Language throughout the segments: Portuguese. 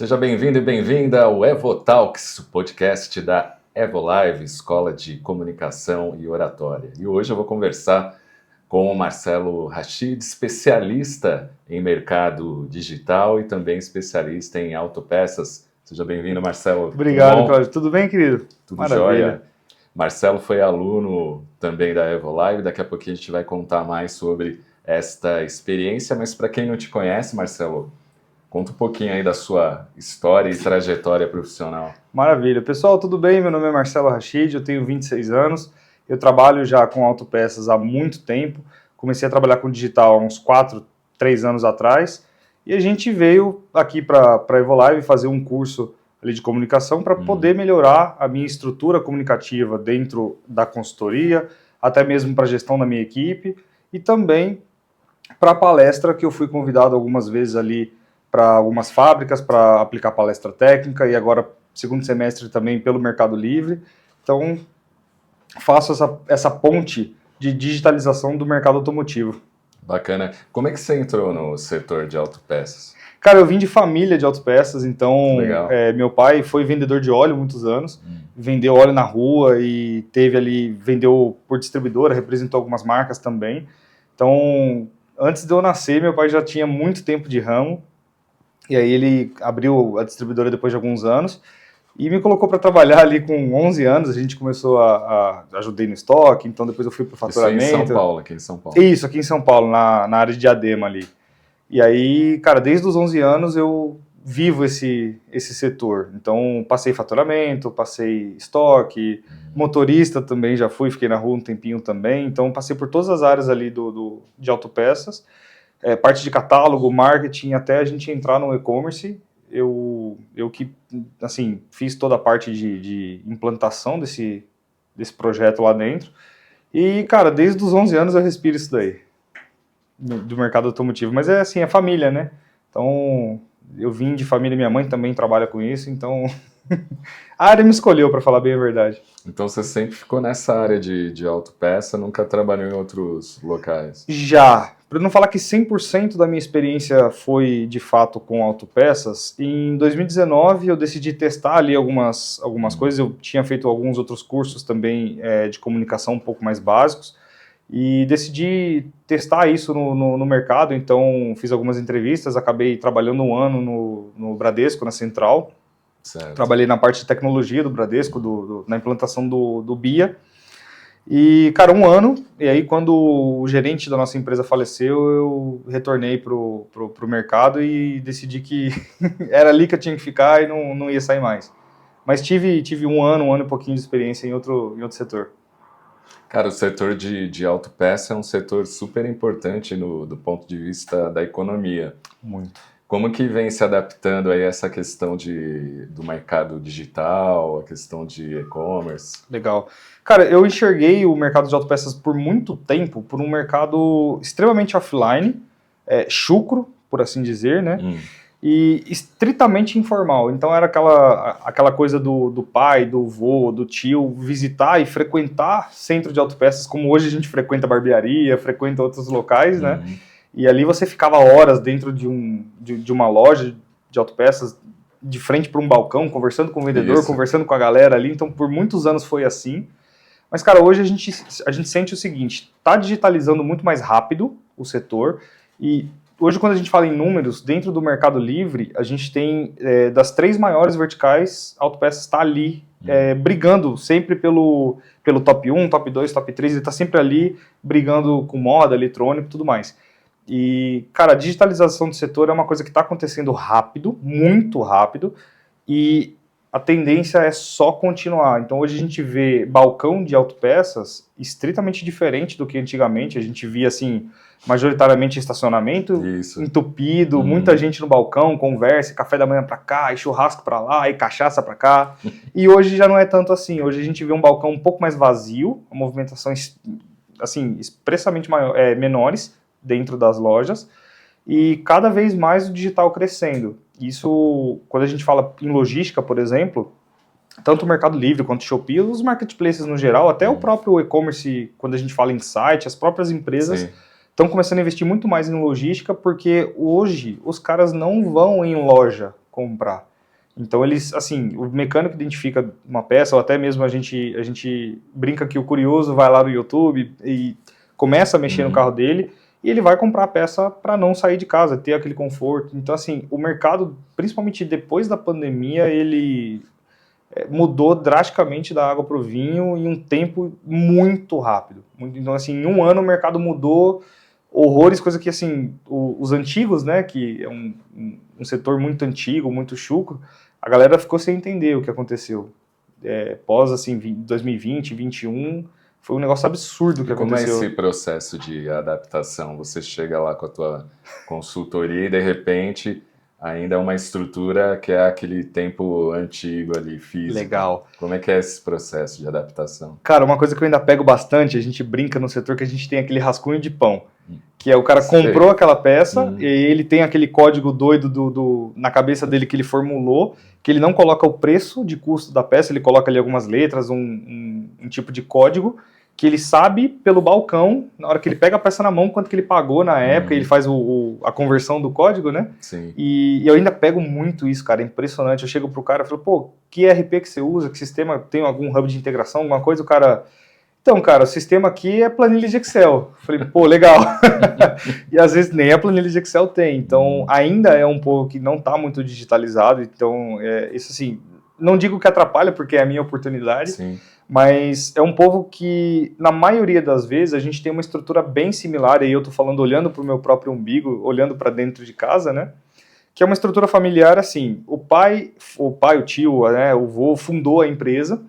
Seja bem-vindo e bem-vinda ao EvoTalks, o podcast da EvoLive, Escola de Comunicação e Oratória. E hoje eu vou conversar com o Marcelo Rachid, especialista em mercado digital e também especialista em autopeças. Seja bem-vindo, Marcelo. Obrigado, Cláudio. Tudo bem, querido? Tudo Maravilha. jóia. Marcelo foi aluno também da EvoLive, daqui a pouquinho a gente vai contar mais sobre esta experiência, mas para quem não te conhece, Marcelo, conta um pouquinho aí da sua história e trajetória profissional. Maravilha. Pessoal, tudo bem? Meu nome é Marcelo Rachid, eu tenho 26 anos, eu trabalho já com autopeças há muito tempo, comecei a trabalhar com digital há uns 3 anos atrás, e a gente veio aqui para a EvoLive fazer um curso ali de comunicação para poder melhorar a minha estrutura comunicativa dentro da consultoria, até mesmo para a gestão da minha equipe, e também para a palestra que eu fui convidado algumas vezes ali para algumas fábricas, para aplicar palestra técnica, e agora, segundo semestre, também pelo Mercado Livre. Então, faço essa ponte de digitalização do mercado automotivo. Bacana. Como é que você entrou no setor de autopeças? Cara, eu vim de família de autopeças, então Legal. meu pai foi vendedor de óleo muitos anos, vendeu óleo na rua e vendeu por distribuidora, representou algumas marcas também. Então, antes de eu nascer, meu pai já tinha muito tempo de ramo, e aí ele abriu a distribuidora depois de alguns anos e me colocou para trabalhar ali com 11 anos. A gente começou ajudei no estoque, então depois eu fui para o faturamento. Isso em São Paulo, aqui em São Paulo. Isso, aqui em São Paulo, na área de Diadema ali. E aí, cara, desde os 11 anos eu vivo esse setor. Então, passei faturamento, passei estoque, motorista também já fiquei na rua um tempinho também. Então, passei por todas as áreas ali de autopeças. Parte de catálogo, marketing, até a gente entrar no e-commerce. Eu que, assim, fiz toda a parte de implantação desse projeto lá dentro. E, cara, desde os 11 anos eu respiro isso daí, do mercado automotivo. Mas é assim, é família, né? Então, eu vim de família, minha mãe também trabalha com isso, então a área me escolheu, para falar bem a verdade. Então você sempre ficou nessa área de autopeça, nunca trabalhou em outros locais? Já. Para não falar que 100% da minha experiência foi, de fato, com autopeças, em 2019 eu decidi testar ali algumas coisas. Eu tinha feito alguns outros cursos também de comunicação um pouco mais básicos e decidi testar isso no mercado. Então fiz algumas entrevistas, acabei trabalhando um ano no Bradesco, na Central. Certo. Trabalhei na parte de tecnologia do Bradesco, na implantação do BIA. E, cara, um ano, e aí quando o gerente da nossa empresa faleceu, eu retornei pro mercado e decidi que era ali que eu tinha que ficar e não ia sair mais. Mas tive um ano e pouquinho de experiência em outro setor. Cara, o setor de autopeça é um setor super importante do ponto de vista da economia. Muito. Como que vem se adaptando aí essa questão do mercado digital, a questão de e-commerce? Legal. Cara, eu enxerguei o mercado de autopeças por muito tempo por um mercado extremamente offline, chucro, por assim dizer, né? E estritamente informal. Então era aquela coisa do pai, do vô, do tio visitar e frequentar centro de autopeças, como hoje a gente frequenta barbearia, frequenta outros locais, né? E ali você ficava horas dentro de uma loja de autopeças, de frente para um balcão, conversando com o vendedor, Isso. conversando com a galera ali. Então, por muitos anos foi assim. Mas, cara, hoje a gente sente o seguinte, tá digitalizando muito mais rápido o setor. E hoje, quando a gente fala em números, dentro do Mercado Livre, a gente tem, das 3 maiores verticais, a autopeças está ali, brigando sempre pelo top 1, top 2, top 3, ele está sempre ali brigando com moda, eletrônico e tudo mais. E, cara, a digitalização do setor é uma coisa que está acontecendo rápido, muito rápido, e a tendência é só continuar. Então hoje a gente vê balcão de autopeças estritamente diferente do que antigamente. A gente via, assim, majoritariamente estacionamento entupido, muita gente no balcão, conversa, café da manhã para cá, e churrasco para lá, e cachaça para cá. E hoje já não é tanto assim. Hoje a gente vê um balcão um pouco mais vazio, a movimentação, assim, expressamente menores dentro das lojas, e cada vez mais o digital crescendo. Isso, quando a gente fala em logística, por exemplo, tanto o Mercado Livre quanto o Shopee, os marketplaces no geral, até o próprio e-commerce, quando a gente fala em site, as próprias empresas estão começando a investir muito mais em logística, porque hoje os caras não vão em loja comprar. Então eles, assim, o mecânico identifica uma peça, ou até mesmo a gente brinca que o curioso vai lá no YouTube e começa a mexer no carro dele, e ele vai comprar a peça para não sair de casa, ter aquele conforto. Então, assim, o mercado, principalmente depois da pandemia, ele mudou drasticamente da água para o vinho em um tempo muito rápido. Então, assim, em um ano o mercado mudou horrores, coisa que, assim, os antigos, né, que é um setor muito antigo, muito chucro, a galera ficou sem entender o que aconteceu. Pós, assim, 2020, 2021, foi um negócio absurdo que aconteceu. Como é esse processo de adaptação? Você chega lá com a tua consultoria e, de repente, ainda é uma estrutura que é aquele tempo antigo ali, físico. Legal. Como é que é esse processo de adaptação? Cara, uma coisa que eu ainda pego bastante, a gente brinca no setor que a gente tem aquele rascunho de pão. Que é o cara comprou aquela peça e ele tem aquele código doido na cabeça dele que ele formulou, que ele não coloca o preço de custo da peça, ele coloca ali algumas letras, um tipo de código, que ele sabe pelo balcão, na hora que ele pega a peça na mão, quanto que ele pagou na época, ele faz a conversão do código, né? Sim. E eu ainda pego muito isso, cara, é impressionante. Eu chego pro cara e falo, pô, que ERP que você usa, que sistema, tem algum hub de integração, alguma coisa? O cara... Então, cara, o sistema aqui é planilha de Excel. Falei, pô, legal. E às vezes nem a planilha de Excel tem. Então, ainda é um povo que não está muito digitalizado. Então, isso assim, não digo que atrapalha, porque é a minha oportunidade, Sim. Mas é um povo que, na maioria das vezes, a gente tem uma estrutura bem similar, e aí eu tô falando olhando para o meu próprio umbigo, olhando para dentro de casa, né? Que é uma estrutura familiar assim, o pai, o tio, né, o vô fundou a empresa,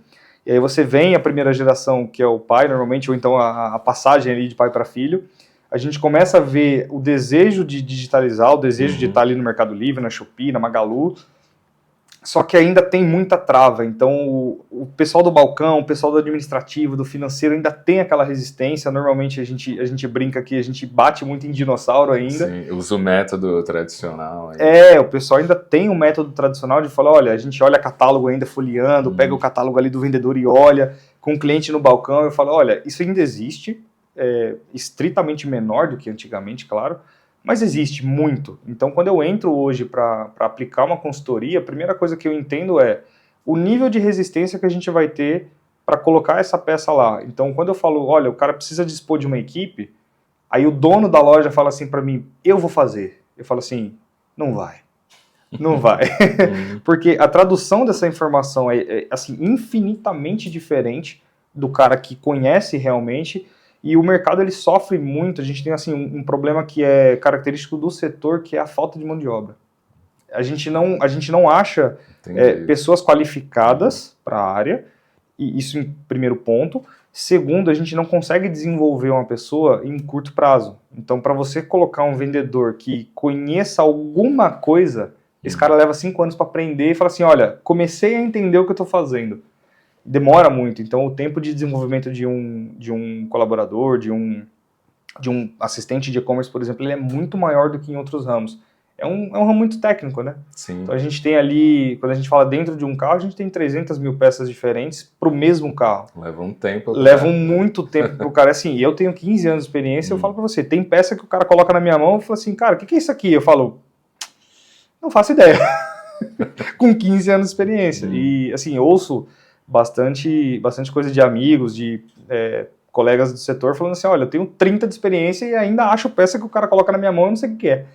e aí você vem a primeira geração, que é o pai, normalmente, ou então a passagem ali de pai para filho, a gente começa a ver o desejo de digitalizar, o desejo de estar ali no Mercado Livre, na Shopee, na Magalu, só que ainda tem muita trava. Então o pessoal do balcão, o pessoal do administrativo, do financeiro ainda tem aquela resistência. Normalmente a gente brinca que a gente bate muito em dinossauro ainda. Sim, usa o método tradicional. O pessoal ainda tem um método tradicional de falar, olha, a gente olha catálogo ainda folheando, pega o catálogo ali do vendedor e olha, com o cliente no balcão, eu falo, olha, isso ainda existe, estritamente menor do que antigamente, claro, mas existe muito. Então, quando eu entro hoje para aplicar uma consultoria, a primeira coisa que eu entendo é o nível de resistência que a gente vai ter para colocar essa peça lá. Então, quando eu falo, olha, o cara precisa dispor de uma equipe, aí o dono da loja fala assim para mim, eu vou fazer. Eu falo assim, não vai. Não vai. Porque a tradução dessa informação é assim, infinitamente diferente do cara que conhece realmente. E o mercado ele sofre muito, a gente tem assim, um problema que é característico do setor, que é a falta de mão de obra. A gente não acha pessoas qualificadas para a área, e isso em primeiro ponto. Segundo, a gente não consegue desenvolver uma pessoa em curto prazo. Então, para você colocar um vendedor que conheça alguma coisa, esse cara leva 5 anos para aprender e fala assim, olha, comecei a entender o que eu estou fazendo. Demora muito, então o tempo de desenvolvimento de um colaborador, de um assistente de e-commerce, por exemplo, ele é muito maior do que em outros ramos. É um ramo muito técnico, né? Sim. Então a gente tem ali, quando a gente fala dentro de um carro, a gente tem 300 mil peças diferentes para o mesmo carro. Leva um tempo. Muito tempo para o cara. Assim, eu tenho 15 anos de experiência, eu falo para você, tem peça que o cara coloca na minha mão e fala assim, cara, o que é isso aqui? Eu falo, não faço ideia. Com 15 anos de experiência. E assim, ouço bastante coisa de amigos, de colegas do setor falando assim, olha, eu tenho 30 de experiência e ainda acho peça que o cara coloca na minha mão e não sei o que é.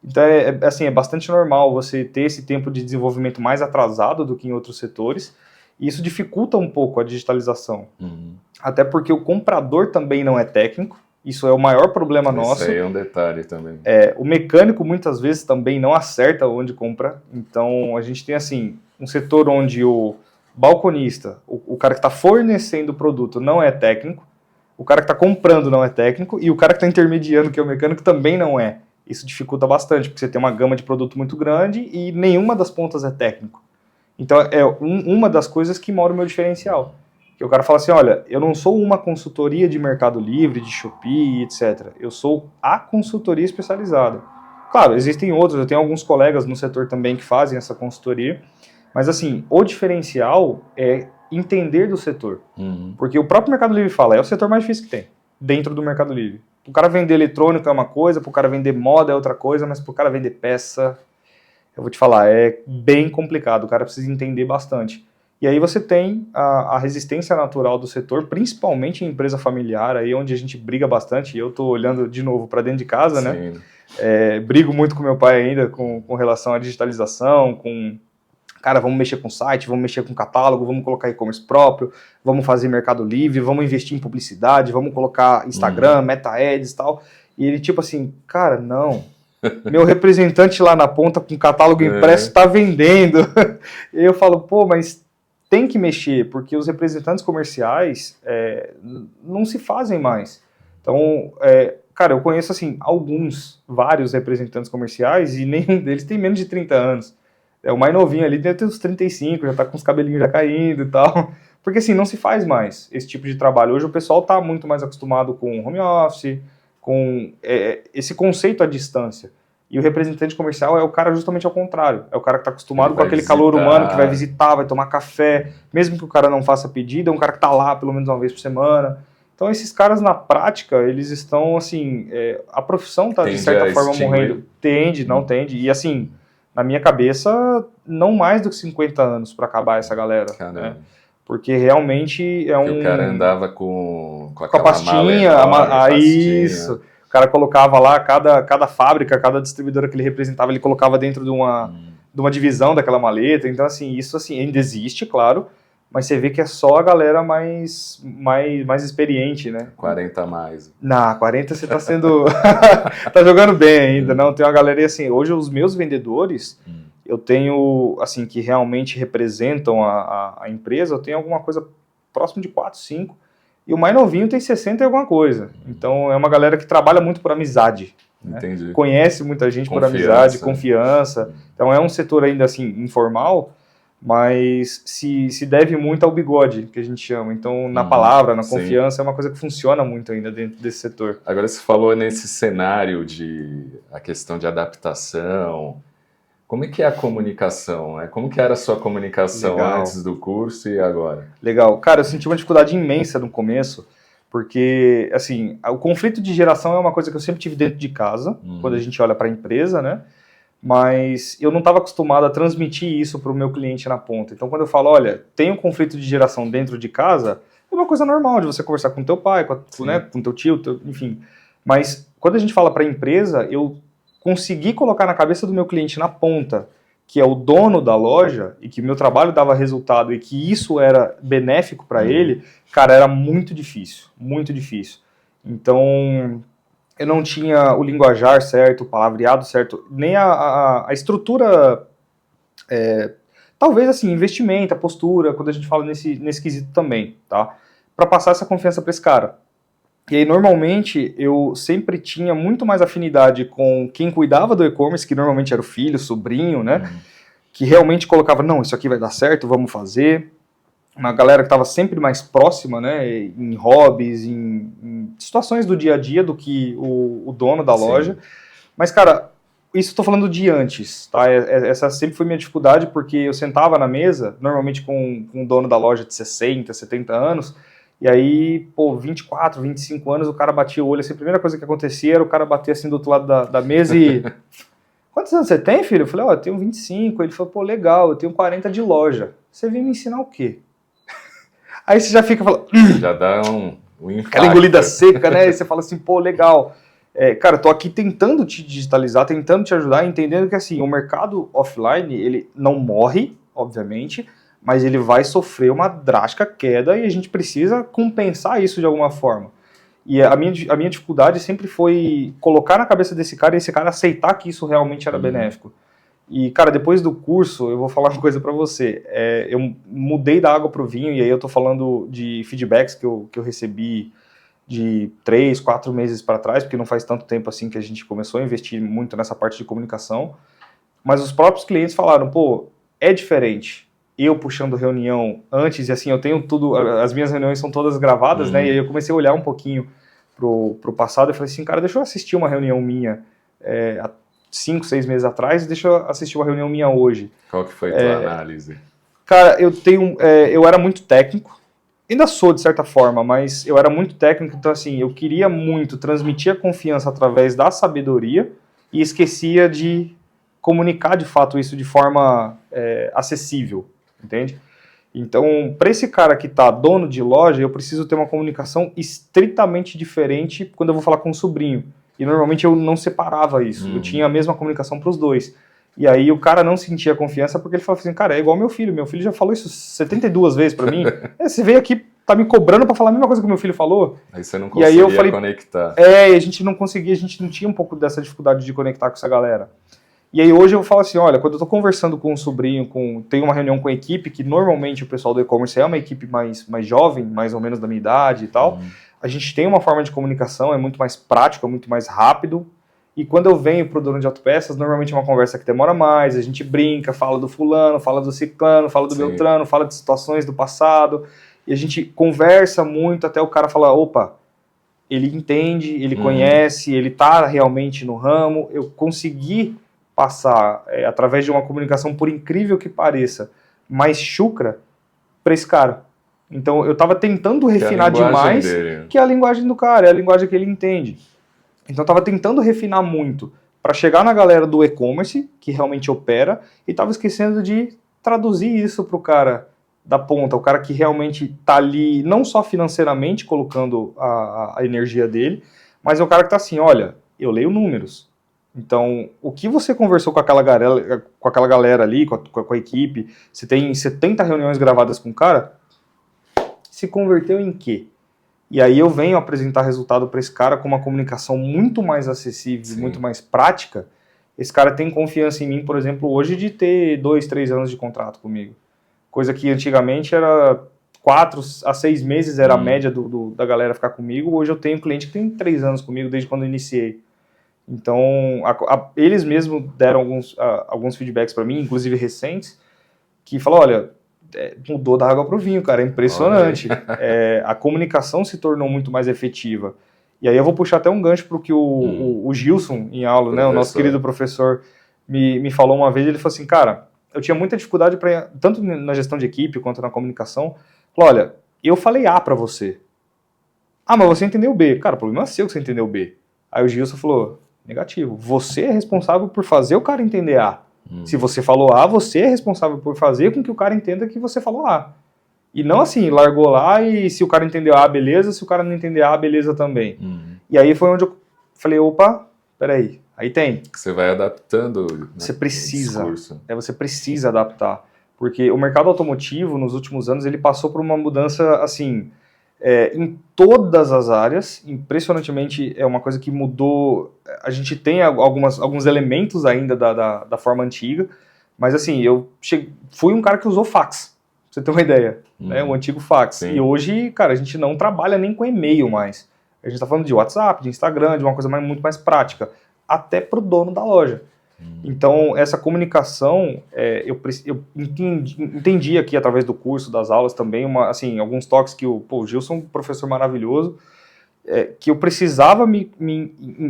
Então assim, é bastante normal você ter esse tempo de desenvolvimento mais atrasado do que em outros setores, e isso dificulta um pouco a digitalização. Até porque o comprador também não é técnico, isso é o maior problema nosso. Isso aí é um detalhe também. O mecânico muitas vezes também não acerta onde compra, então a gente tem assim, um setor onde o balconista, o cara que está fornecendo o produto não é técnico, o cara que está comprando não é técnico, e o cara que está intermediando, que é o mecânico, também não é. Isso dificulta bastante, porque você tem uma gama de produto muito grande e nenhuma das pontas é técnico. Então é uma das coisas que mora o meu diferencial. Que o cara fala assim, olha, eu não sou uma consultoria de Mercado Livre, de Shopee, etc. Eu sou a consultoria especializada. Claro, existem outros, eu tenho alguns colegas no setor também que fazem essa consultoria, mas assim, o diferencial é entender do setor. Porque o próprio Mercado Livre fala, é o setor mais difícil que tem, dentro do Mercado Livre. O cara vender eletrônico é uma coisa, para o cara vender moda é outra coisa, mas para o cara vender peça eu vou te falar, é bem complicado, o cara precisa entender bastante. E aí você tem a resistência natural do setor, principalmente em empresa familiar, aí onde a gente briga bastante, e eu estou olhando de novo para dentro de casa, né? Brigo muito com meu pai ainda com relação à digitalização, cara, vamos mexer com site, vamos mexer com catálogo, vamos colocar e-commerce próprio, vamos fazer Mercado Livre, vamos investir em publicidade, vamos colocar Instagram, Meta Ads e tal. E ele tipo assim, cara, não, meu representante lá na ponta com catálogo impresso está vendendo. E eu falo, pô, mas tem que mexer, porque os representantes comerciais não se fazem mais. Então, cara, eu conheço assim, vários representantes comerciais e nenhum deles tem menos de 30 anos. O mais novinho ali deve ter uns 35, já tá com os cabelinhos já caindo e tal. Porque assim, não se faz mais esse tipo de trabalho. Hoje o pessoal tá muito mais acostumado com home office, com esse conceito à distância. E o representante comercial é o cara justamente ao contrário. É o cara que está acostumado com aquele calor humano, que vai visitar, vai tomar café. Mesmo que o cara não faça pedido, é um cara que está lá pelo menos uma vez por semana. Então esses caras na prática, eles estão assim... a profissão está de certa forma morrendo. Não tende. E assim, na minha cabeça, não mais do que 50 anos para acabar essa galera. Né? Porque realmente o cara andava com a pastinha, isso. O cara colocava lá, cada fábrica, cada distribuidora que ele representava, ele colocava dentro de uma divisão daquela maleta. Então, assim, isso assim, ainda existe, claro, mas você vê que é só a galera mais experiente, né? 40 a mais. Não, 40 você tá sendo... tá jogando bem ainda, não? Tem uma galera, assim, hoje os meus vendedores, eu tenho, assim, que realmente representam a empresa, eu tenho alguma coisa próximo de 4, 5, e o mais novinho tem 60 e alguma coisa. Então é uma galera que trabalha muito por amizade. Entendi. Né? Conhece muita gente por amizade, confiança. Então é um setor ainda assim informal, mas se deve muito ao bigode, que a gente chama. Então na palavra, na confiança, é uma coisa que funciona muito ainda dentro desse setor. Agora você falou nesse cenário a questão de adaptação. Como é que é a comunicação? Como que era a sua comunicação antes do curso e agora? Legal. Cara, eu senti uma dificuldade imensa no começo, porque, assim, o conflito de geração é uma coisa que eu sempre tive dentro de casa, quando a gente olha para a empresa, né? Mas eu não estava acostumado a transmitir isso para o meu cliente na ponta. Então, quando eu falo, olha, tem um conflito de geração dentro de casa, é uma coisa normal de você conversar com teu pai, com teu tio, enfim. Mas, quando a gente fala para a empresa, eu consegui colocar na cabeça do meu cliente na ponta, que é o dono da loja, e que meu trabalho dava resultado e que isso era benéfico para ele, cara, era muito difícil, muito difícil. Então, eu não tinha o linguajar certo, o palavreado certo, nem a estrutura, talvez assim, investimento, a postura, quando a gente fala nesse quesito também, tá? Para passar essa confiança para esse cara. E aí, normalmente, eu sempre tinha muito mais afinidade com quem cuidava do e-commerce, que normalmente era o filho, o sobrinho, né? Que realmente colocava, não, isso aqui vai dar certo, vamos fazer. Uma galera que estava sempre mais próxima, né? Em hobbies, em situações do dia a dia do que o dono da loja. Mas, cara, isso eu tô falando de antes, tá? Essa sempre foi minha dificuldade, porque eu sentava na mesa, normalmente com o dono da loja de 60, 70 anos, e aí, 24, 25 anos, o cara batia o olho, assim, a primeira coisa que acontecia era o cara bater assim do outro lado da mesa e... Quantos anos você tem, filho? Eu falei, eu tenho 25. Ele falou, legal, eu tenho 40 de loja. Você vem me ensinar o quê? Aí você já fica falando... Já dá um impacto. Aquela engolida seca, né? E você fala assim, legal. Cara, tô aqui tentando te digitalizar, tentando te ajudar, entendendo que assim, o mercado offline, ele não morre, obviamente, mas ele vai sofrer uma drástica queda e a gente precisa compensar isso de alguma forma. E a minha dificuldade sempre foi colocar na cabeça desse cara e esse cara aceitar que isso realmente era benéfico. E, cara, depois do curso, eu vou falar uma coisa pra você. Eu mudei da água pro vinho, e aí eu tô falando de feedbacks que eu recebi de 3, 4 meses para trás, porque não faz tanto tempo assim que a gente começou a investir muito nessa parte de comunicação. Mas os próprios clientes falaram, é diferente. Eu puxando reunião antes, e assim, eu tenho tudo, as minhas reuniões são todas gravadas, né, e aí eu comecei a olhar um pouquinho pro passado, e falei assim, cara, deixa eu assistir uma reunião minha há 5, 6 meses atrás, deixa eu assistir uma reunião minha hoje. Qual que foi a tua análise? Cara, eu era muito técnico, ainda sou de certa forma, mas eu era muito técnico, então assim, eu queria muito transmitir a confiança através da sabedoria, e esquecia de comunicar de fato isso de forma acessível, entende? Então, para esse cara que está dono de loja, eu preciso ter uma comunicação estritamente diferente quando eu vou falar com um sobrinho. E normalmente eu não separava isso, eu tinha a mesma comunicação para os dois. E aí o cara não sentia confiança porque ele falava assim, cara, é igual meu filho já falou isso 72 vezes para mim, você veio aqui, tá me cobrando para falar a mesma coisa que meu filho falou. Aí você não conseguia conectar. E a gente não conseguia, a gente não tinha um pouco dessa dificuldade de conectar com essa galera. E aí hoje eu falo assim, olha, quando eu tô conversando com um sobrinho, tenho uma reunião com a equipe, que normalmente o pessoal do e-commerce é uma equipe mais jovem, mais ou menos da minha idade e tal, a gente tem uma forma de comunicação, é muito mais prático, é muito mais rápido, e quando eu venho pro dono de autopeças, normalmente é uma conversa que demora mais, a gente brinca, fala do fulano, fala do ciclano, fala do beltrano, fala de situações do passado, e a gente conversa muito até o cara falar, opa, ele entende, ele conhece, ele tá realmente no ramo, eu consegui passar, através de uma comunicação, por incrível que pareça, mais chucra para esse cara. Então eu estava tentando refinar demais, que é a linguagem do cara, é a linguagem que ele entende. Então eu estava tentando refinar muito para chegar na galera do e-commerce, que realmente opera, e estava esquecendo de traduzir isso para o cara da ponta, o cara que realmente está ali, não só financeiramente colocando a energia dele, mas é o cara que está assim, olha, eu leio números. Então, o que você conversou com aquela galera ali, com a equipe, você tem 70 reuniões gravadas com o cara, se converteu em quê? E aí eu venho apresentar resultado para esse cara com uma comunicação muito mais acessível, muito mais prática. Esse cara tem confiança em mim, por exemplo, hoje de ter 2, 3 anos de contrato comigo. Coisa que antigamente era 4 a 6 meses, era a média da galera ficar comigo. Hoje eu tenho cliente que tem 3 anos comigo desde quando eu iniciei. Então, eles mesmos deram alguns feedbacks para mim, inclusive recentes, que falam, olha, mudou da água para o vinho, cara, é impressionante. A comunicação se tornou muito mais efetiva. E aí eu vou puxar até um gancho para o que o Gilson, em aula, né, o nosso querido professor, me falou uma vez, ele falou assim, cara, eu tinha muita dificuldade, tanto na gestão de equipe quanto na comunicação, falou, olha, eu falei A para você. Ah, mas você entendeu B. Cara, o problema é seu que você entendeu B. Aí o Gilson falou... Negativo. Você é responsável por fazer o cara entender A. Se você falou A, você é responsável por fazer com que o cara entenda que você falou A. E não assim, largou lá e se o cara entendeu A, beleza, se o cara não entender A, beleza também. E aí foi onde eu falei, opa, peraí, aí tem. Você vai adaptando, né, você precisa, você precisa adaptar. Porque o mercado automotivo, nos últimos anos, ele passou por uma mudança, assim... em todas as áreas, impressionantemente é uma coisa que mudou, a gente tem alguns elementos ainda da forma antiga, mas assim, fui um cara que usou fax, pra você ter uma ideia, né, um antigo fax, Sim. E hoje, cara, a gente não trabalha nem com e-mail mais, a gente tá falando de WhatsApp, de Instagram, de uma coisa muito mais prática, até pro dono da loja. Então, essa comunicação, eu entendi aqui através do curso, das aulas também, alguns toques que o Gilson, um professor maravilhoso, que eu precisava me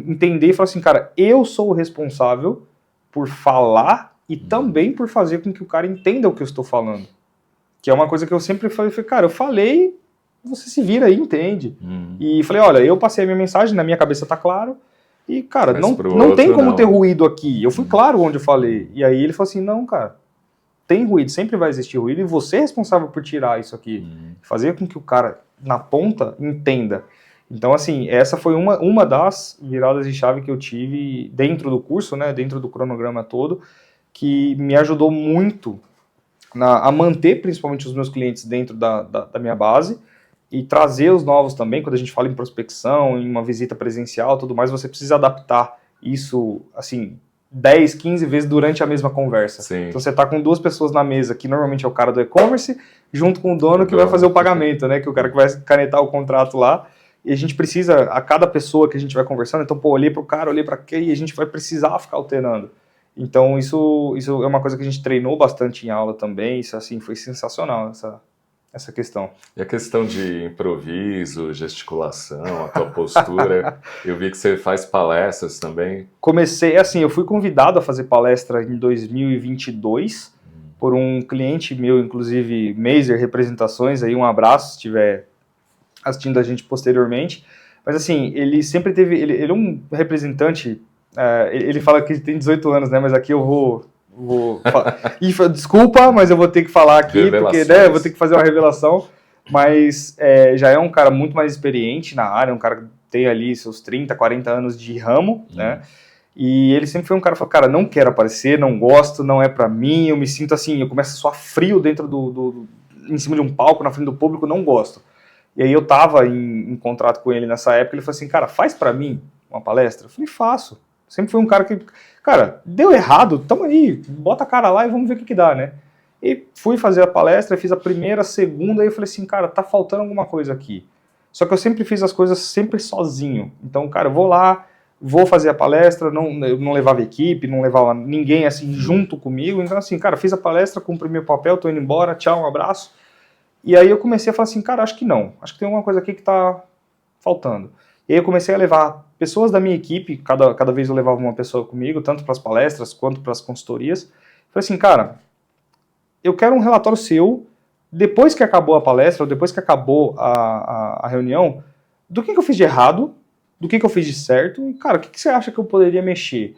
entender e falar assim, cara, eu sou o responsável por falar e também por fazer com que o cara entenda o que eu estou falando. Que é uma coisa que eu sempre falei, cara, eu falei, você se vira aí e entende. E falei, olha, eu passei a minha mensagem, na minha cabeça tá claro, e, cara, não tem como ter ruído aqui. Eu fui claro onde eu falei. E aí ele falou assim, não, cara, tem ruído, sempre vai existir ruído, e você é responsável por tirar isso aqui. Fazer com que o cara, na ponta, entenda. Então, assim, essa foi uma das viradas de chave que eu tive dentro do curso, né, dentro do cronograma todo, que me ajudou muito a manter, principalmente, os meus clientes dentro da minha base, e trazer os novos também, quando a gente fala em prospecção, em uma visita presencial, tudo mais, você precisa adaptar isso, assim, 10, 15 vezes durante a mesma conversa. Sim. Então você tá com 2 pessoas na mesa, que normalmente é o cara do e-commerce, junto com o dono que vai fazer o pagamento, né, que é o cara que vai canetar o contrato lá, e a gente precisa, a cada pessoa que a gente vai conversando, então, olhei pro cara, olhei pra quê, e a gente vai precisar ficar alterando. Então isso é uma coisa que a gente treinou bastante em aula também, isso, assim, foi sensacional, essa questão. E a questão de improviso, gesticulação, a tua postura, eu vi que você faz palestras também. Comecei, assim, eu fui convidado a fazer palestra em 2022 por um cliente meu, inclusive, Mazer Representações, aí um abraço se estiver assistindo a gente posteriormente, mas assim, ele sempre teve, ele é um representante Ele fala que tem 18 anos, né? Mas aqui eu vou desculpa, mas eu vou ter que falar aqui, porque né, eu vou ter que fazer uma revelação. Mas já é um cara muito mais experiente na área, um cara que tem ali seus 30, 40 anos de ramo, né? E ele sempre foi um cara que falou, cara, não quero aparecer, não gosto, não é pra mim, eu me sinto assim, eu começo a suar frio dentro em cima de um palco, na frente do público, não gosto. E aí eu tava em contrato com ele nessa época, ele falou assim, cara, faz pra mim uma palestra? Eu falei, faço. Sempre foi um cara que, cara, deu errado, tamo aí, bota a cara lá e vamos ver o que dá, né? E fui fazer a palestra, fiz a primeira, a segunda, e eu falei assim, cara, tá faltando alguma coisa aqui. Só que eu sempre fiz as coisas sempre sozinho. Então, cara, eu vou lá, vou fazer a palestra, eu não levava equipe, não levava ninguém assim junto comigo. Então, assim, cara, fiz a palestra, cumpri meu papel, tô indo embora, tchau, um abraço. E aí eu comecei a falar assim, cara, acho que não. Acho que tem alguma coisa aqui que tá faltando. E aí eu comecei a levar pessoas da minha equipe, cada vez eu levava uma pessoa comigo, tanto para as palestras quanto para as consultorias. Falei assim, cara, eu quero um relatório seu, depois que acabou a palestra, ou depois que acabou a reunião, do que eu fiz de errado, do que eu fiz de certo, e, cara, o que você acha que eu poderia mexer?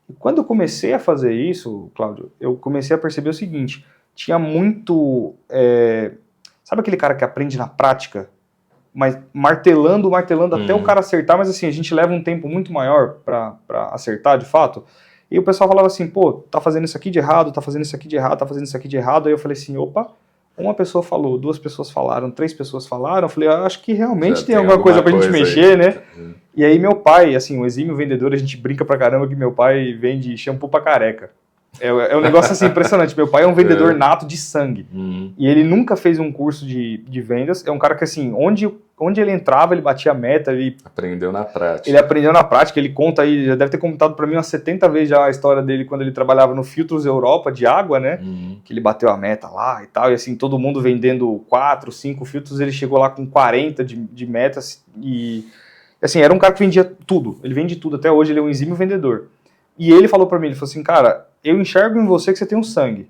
E quando eu comecei a fazer isso, Cláudio, eu comecei a perceber o seguinte, tinha muito... sabe aquele cara que aprende na prática? Mas martelando até o cara acertar, mas assim, a gente leva um tempo muito maior para acertar, de fato. E o pessoal falava assim, pô, tá fazendo isso aqui de errado, tá fazendo isso aqui de errado, tá fazendo isso aqui de errado. Aí eu falei assim, opa, uma pessoa falou, 2 pessoas falaram, 3 pessoas falaram. Eu falei, acho que realmente tem alguma coisa pra gente mexer, né? E aí meu pai, assim, um exímio vendedor, a gente brinca pra caramba que meu pai vende shampoo pra careca. É um negócio assim impressionante. Meu pai é um vendedor nato de sangue. E ele nunca fez um curso de vendas. É um cara que, assim, onde ele entrava, ele batia a meta. Ele aprendeu na prática. Ele aprendeu na prática. Ele conta aí, já deve ter contado para mim umas 70 vezes já a história dele quando ele trabalhava no Filtros Europa de água, né? Que ele bateu a meta lá e tal. E assim, todo mundo vendendo 4, 5 filtros. Ele chegou lá com 40 de metas. E assim, era um cara que vendia tudo. Ele vende tudo. Até hoje ele é um exímio vendedor. E ele falou para mim, ele falou assim, cara, eu enxergo em você que você tem um sangue.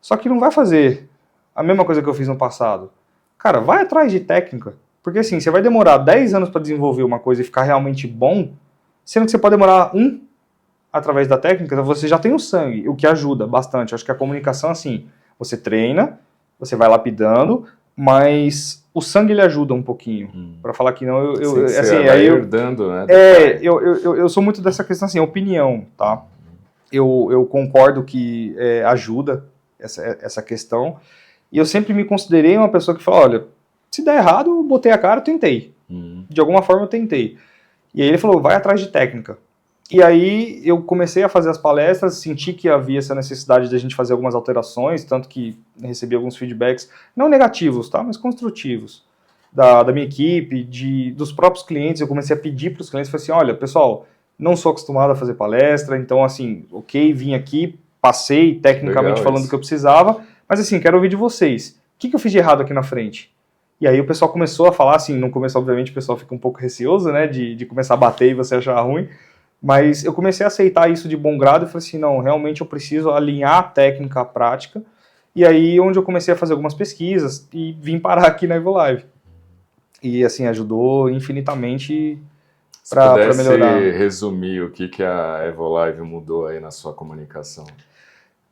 Só que não vai fazer a mesma coisa que eu fiz no passado. Cara, vai atrás de técnica. Porque assim, você vai demorar 10 anos para desenvolver uma coisa e ficar realmente bom, sendo que você pode demorar através da técnica, então você já tem o sangue, o que ajuda bastante. Eu acho que a comunicação, assim, você treina, você vai lapidando, mas o sangue ele ajuda um pouquinho. Para falar que não, assim, vai herdando, né? Eu sou muito dessa questão, assim, opinião, tá? Eu concordo que ajuda essa questão. E eu sempre me considerei uma pessoa que fala, olha, se der errado, eu botei a cara, eu tentei. De alguma forma eu tentei. E aí ele falou, vai atrás de técnica. E aí eu comecei a fazer as palestras, senti que havia essa necessidade de a gente fazer algumas alterações, tanto que recebi alguns feedbacks, não negativos, tá, mas construtivos, da minha equipe, dos próprios clientes. Eu comecei a pedir para os clientes, falei assim, olha, pessoal, não sou acostumado a fazer palestra, então assim, ok, vim aqui, passei tecnicamente falando o que eu precisava, mas assim, quero ouvir de vocês. O que eu fiz de errado aqui na frente? E aí o pessoal começou a falar, assim, no começo, obviamente, o pessoal fica um pouco receoso, né, de começar a bater e você achar ruim, mas eu comecei a aceitar isso de bom grado e falei assim, não, realmente eu preciso alinhar a técnica à prática, e aí onde eu comecei a fazer algumas pesquisas e vim parar aqui na Evolive. E assim, ajudou infinitamente para melhorar. Se resumir o que a Evolive mudou aí na sua comunicação?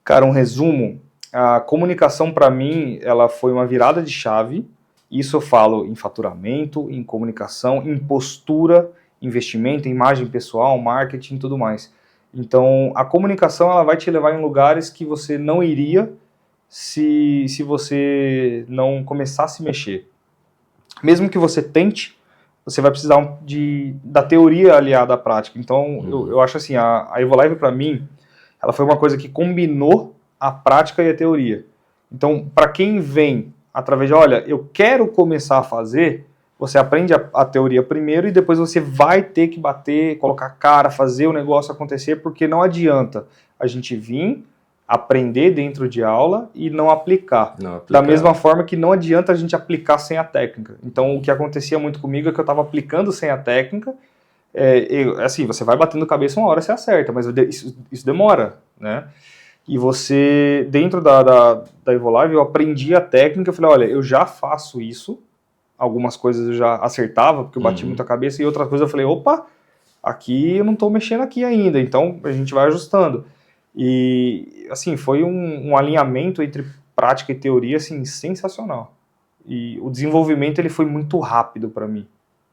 Cara, um resumo, a comunicação para mim, ela foi uma virada de chave. Isso eu falo em faturamento, em comunicação, em postura, investimento, imagem pessoal, marketing e tudo mais. Então, a comunicação ela vai te levar em lugares que você não iria se você não começar a se mexer. Mesmo que você tente, você vai precisar da teoria aliada à prática. Então, eu acho assim, a Evolive para mim, ela foi uma coisa que combinou a prática e a teoria. Então, para quem vem através de, olha, eu quero começar a fazer, você aprende a teoria primeiro e depois você vai ter que bater, colocar cara, fazer o negócio acontecer, porque não adianta a gente vir, aprender dentro de aula e não aplicar. Da mesma forma que não adianta a gente aplicar sem a técnica. Então, o que acontecia muito comigo é que eu estava aplicando sem a técnica, assim, você vai batendo cabeça uma hora, você acerta, mas isso demora, né? E você, dentro da Evolive, eu aprendi a técnica, eu falei, olha, eu já faço isso, algumas coisas eu já acertava, porque eu bati muito a cabeça, e outras coisas eu falei, opa, aqui eu não estou mexendo aqui ainda, então a gente vai ajustando. E, assim, foi um alinhamento entre prática e teoria, assim, sensacional. E o desenvolvimento, ele foi muito rápido para mim.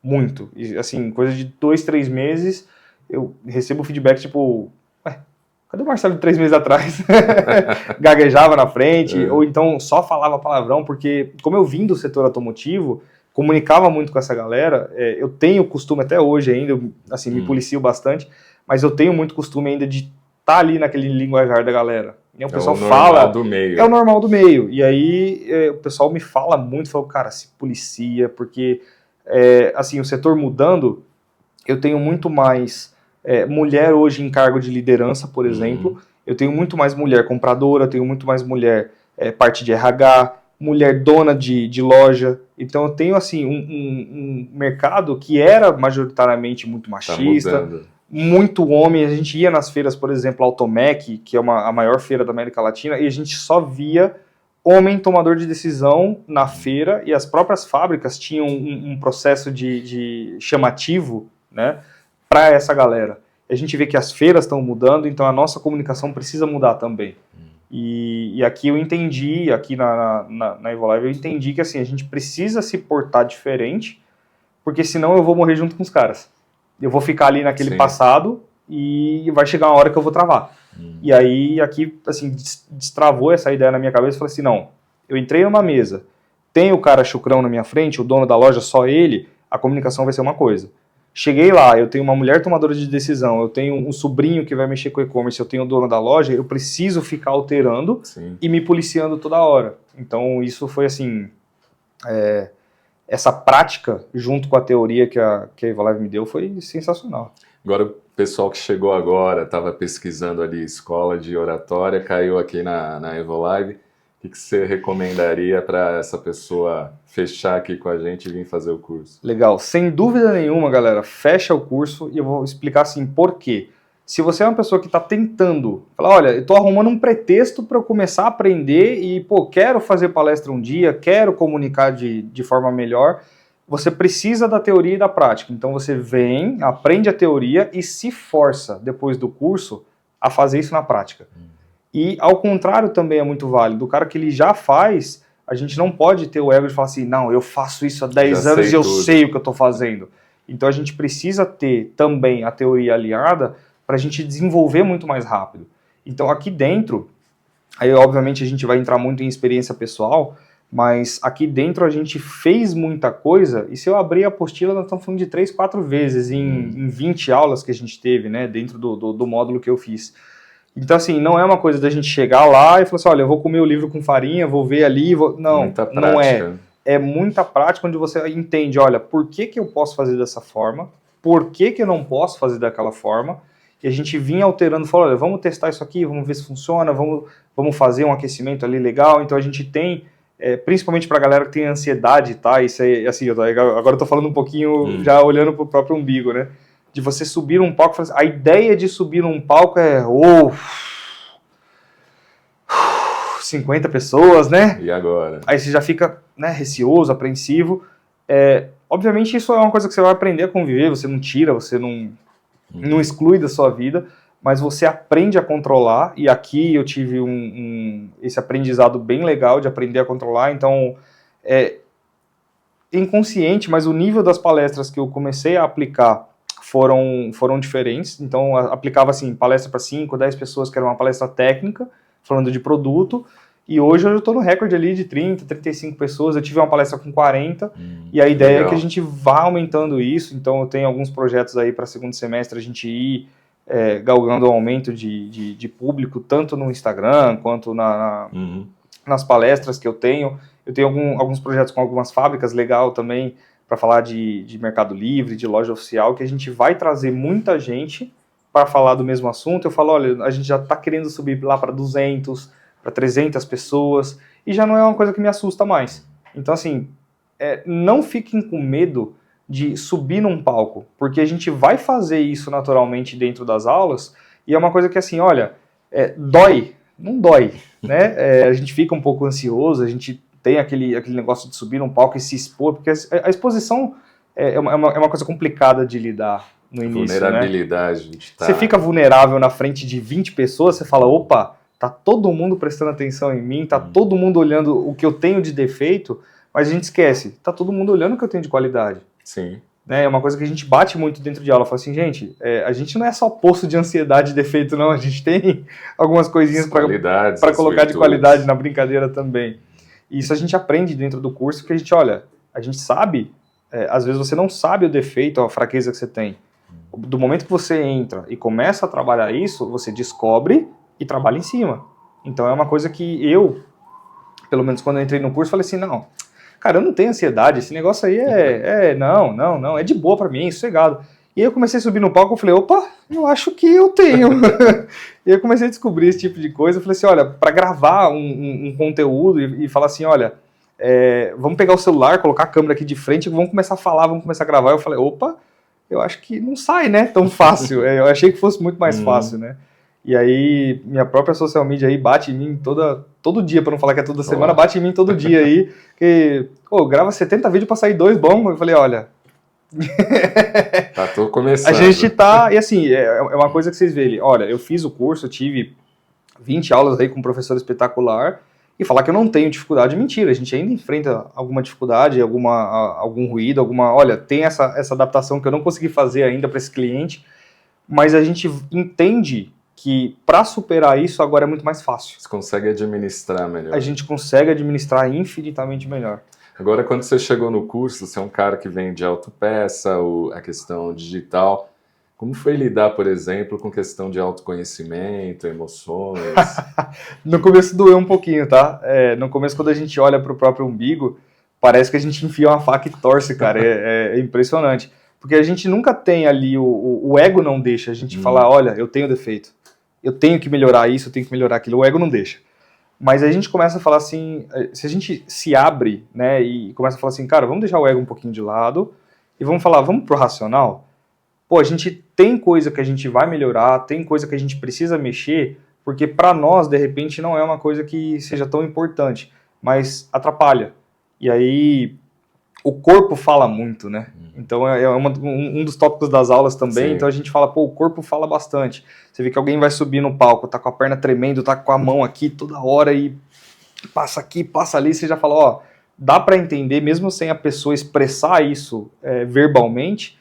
Muito. E, assim, coisa de 2, 3 meses, eu recebo feedback, tipo, cadê o Marcelo de 3 meses atrás? Gaguejava na frente, ou então só falava palavrão, porque como eu vim do setor automotivo, comunicava muito com essa galera, eu tenho costume até hoje ainda, assim, me policio bastante, mas eu tenho muito costume ainda de estar ali naquele linguajar da galera. E o pessoal fala... do meio. É o normal do meio. E aí o pessoal me fala muito, fala, cara, se policia, porque, assim, o setor mudando, eu tenho muito mais mulher hoje em cargo de liderança, por exemplo, eu tenho muito mais mulher compradora, tenho muito mais mulher parte de RH, mulher dona de loja. Então eu tenho, assim, um mercado que era majoritariamente muito machista, muito homem. A gente ia nas feiras, por exemplo, Automec, que é a maior feira da América Latina, e a gente só via homem tomador de decisão na feira, e as próprias fábricas tinham um processo de chamativo, né, para essa galera. A gente vê que as feiras estão mudando, então a nossa comunicação precisa mudar também. E aqui eu entendi, aqui na Evolive, eu entendi que, assim, a gente precisa se portar diferente, porque senão eu vou morrer junto com os caras. Eu vou ficar ali naquele passado e vai chegar uma hora que eu vou travar. E aí, aqui, assim, destravou essa ideia na minha cabeça e falei assim, não, eu entrei numa mesa, tem o cara chucrão na minha frente, o dono da loja, só ele, a comunicação vai ser uma coisa. Cheguei lá, eu tenho uma mulher tomadora de decisão, eu tenho um sobrinho que vai mexer com e-commerce, eu tenho o dono da loja, eu preciso ficar alterando e me policiando toda hora. Então, isso foi, assim... essa prática, junto com a teoria que a Evolive me deu, foi sensacional. Agora, o pessoal que chegou agora, estava pesquisando ali escola de oratória, caiu aqui na Evolive, o que você recomendaria para essa pessoa fechar aqui com a gente e vir fazer o curso? Legal, sem dúvida nenhuma, galera, fecha o curso e eu vou explicar assim por quê. Se você é uma pessoa que está tentando, falar, olha, eu estou arrumando um pretexto para eu começar a aprender e, pô, quero fazer palestra um dia, quero comunicar de forma melhor, você precisa da teoria e da prática. Então você vem, aprende a teoria e se força, depois do curso, a fazer isso na prática. E ao contrário também é muito válido. O cara que ele já faz, a gente não pode ter o ego de falar assim, não, eu faço isso há 10 anos e eu sei o que eu estou fazendo. Então a gente precisa ter também a teoria alinhada para a gente desenvolver muito mais rápido. Então aqui dentro, aí obviamente a gente vai entrar muito em experiência pessoal, mas aqui dentro a gente fez muita coisa, e se eu abrir a apostila, nós estamos falando de 3, 4 vezes em 20 aulas que a gente teve, né, dentro do módulo que eu fiz. Então, assim, não é uma coisa da gente chegar lá e falar assim, olha, eu vou comer o livro com farinha, vou ver ali, não, não é. É muita prática onde você entende, olha, por que eu posso fazer dessa forma, por que eu não posso fazer daquela forma, e a gente vinha alterando, falou, olha, vamos testar isso aqui, vamos ver se funciona, vamos fazer um aquecimento ali legal. Então a gente tem, principalmente para a galera que tem ansiedade, tá? Isso é assim, agora eu tô falando um pouquinho já olhando pro próprio umbigo, né? De você subir um palco, a ideia de subir num palco é 50 pessoas, né? E agora? Aí você já fica, né, receoso, apreensivo. Obviamente isso é uma coisa que você vai aprender a conviver, você não tira, você não exclui da sua vida, mas você aprende a controlar, e aqui eu tive esse aprendizado bem legal de aprender a controlar. Então, inconsciente, mas o nível das palestras que eu comecei a aplicar foram diferentes. Então, aplicava assim, palestra para 5, 10 pessoas, que era uma palestra técnica, falando de produto, e hoje eu estou no recorde ali de 30, 35 pessoas. Eu tive uma palestra com 40, e a ideia é que a gente vá aumentando isso. Então eu tenho alguns projetos aí para segundo semestre, a gente ir galgando o aumento de público, tanto no Instagram, quanto nas palestras que eu tenho. Eu tenho alguns projetos com algumas fábricas, legal também, para falar de Mercado Livre, de loja oficial, que a gente vai trazer muita gente para falar do mesmo assunto. Eu falo, olha, a gente já está querendo subir lá para 200, para 300 pessoas, e já não é uma coisa que me assusta mais. Então, assim, não fiquem com medo de subir num palco, porque a gente vai fazer isso naturalmente dentro das aulas, e é uma coisa que, assim, olha, dói, não dói, né? A gente fica um pouco ansioso, a gente tem aquele negócio de subir num palco e se expor, porque a exposição é uma coisa complicada de lidar, no início, vulnerabilidade, né? a gente tá... Você fica vulnerável na frente de 20 pessoas, você fala, opa, tá todo mundo prestando atenção em mim, tá todo mundo olhando o que eu tenho de defeito, mas a gente esquece, tá todo mundo olhando o que eu tenho de qualidade. Sim. Né? É uma coisa que a gente bate muito dentro de aula, fala assim, gente, a gente não é só poço de ansiedade e defeito, não, a gente tem algumas coisinhas para colocar de qualidade na brincadeira também. E isso a gente aprende dentro do curso, que a gente, olha, a gente sabe, às vezes você não sabe o defeito, a fraqueza que você tem. Do momento que você entra e começa a trabalhar isso, você descobre e trabalha em cima. Então é uma coisa que eu, pelo menos quando eu entrei no curso, falei assim, não, cara, eu não tenho ansiedade, esse negócio aí não, é de boa pra mim, sossegado. E aí eu comecei a subir no palco, eu falei, opa, eu acho que eu tenho. E aí eu comecei a descobrir esse tipo de coisa, eu falei assim, olha, pra gravar um conteúdo e falar assim, olha, vamos pegar o celular, colocar a câmera aqui de frente, vamos começar a falar, vamos começar a gravar. Eu falei, opa, eu acho que não sai, né, tão fácil. Eu achei que fosse muito mais fácil, né. E aí, minha própria social media aí bate em mim todo dia, pra não falar que é toda semana, bate em mim todo dia aí, que, grava 70 vídeos pra sair 2 bons. Eu falei, olha... Tá tudo começando. A gente tá, e assim, é uma coisa que vocês veem, olha, eu fiz o curso, eu tive 20 aulas aí com um professor espetacular, e falar que eu não tenho dificuldade, mentira, a gente ainda enfrenta alguma dificuldade, algum ruído, olha, tem essa adaptação que eu não consegui fazer ainda para esse cliente, mas a gente entende que para superar isso agora é muito mais fácil. Você consegue administrar melhor. A gente consegue administrar infinitamente melhor. Agora, quando você chegou no curso, você é um cara que vem de autopeça, a questão digital. Como foi lidar, por exemplo, com questão de autoconhecimento, emoções? No começo doeu um pouquinho, tá? No começo, quando a gente olha para o próprio umbigo, parece que a gente enfia uma faca e torce, cara. É impressionante. Porque a gente nunca tem ali, o ego não deixa a gente falar, olha, eu tenho defeito, eu tenho que melhorar isso, eu tenho que melhorar aquilo. O ego não deixa. Mas a gente começa a falar assim, se a gente se abre, né, e começa a falar assim, cara, vamos deixar o ego um pouquinho de lado e vamos falar, vamos pro racional? Pô, a gente tem coisa que a gente vai melhorar, tem coisa que a gente precisa mexer, porque para nós, de repente, não é uma coisa que seja tão importante, mas atrapalha. E aí, o corpo fala muito, né? Então, um dos tópicos das aulas também. Sim. Então, a gente fala, pô, o corpo fala bastante. Você vê que alguém vai subir no palco, tá com a perna tremendo, tá com a mão aqui toda hora e passa aqui, passa ali, você já fala, ó, dá para entender, mesmo sem a pessoa expressar isso verbalmente,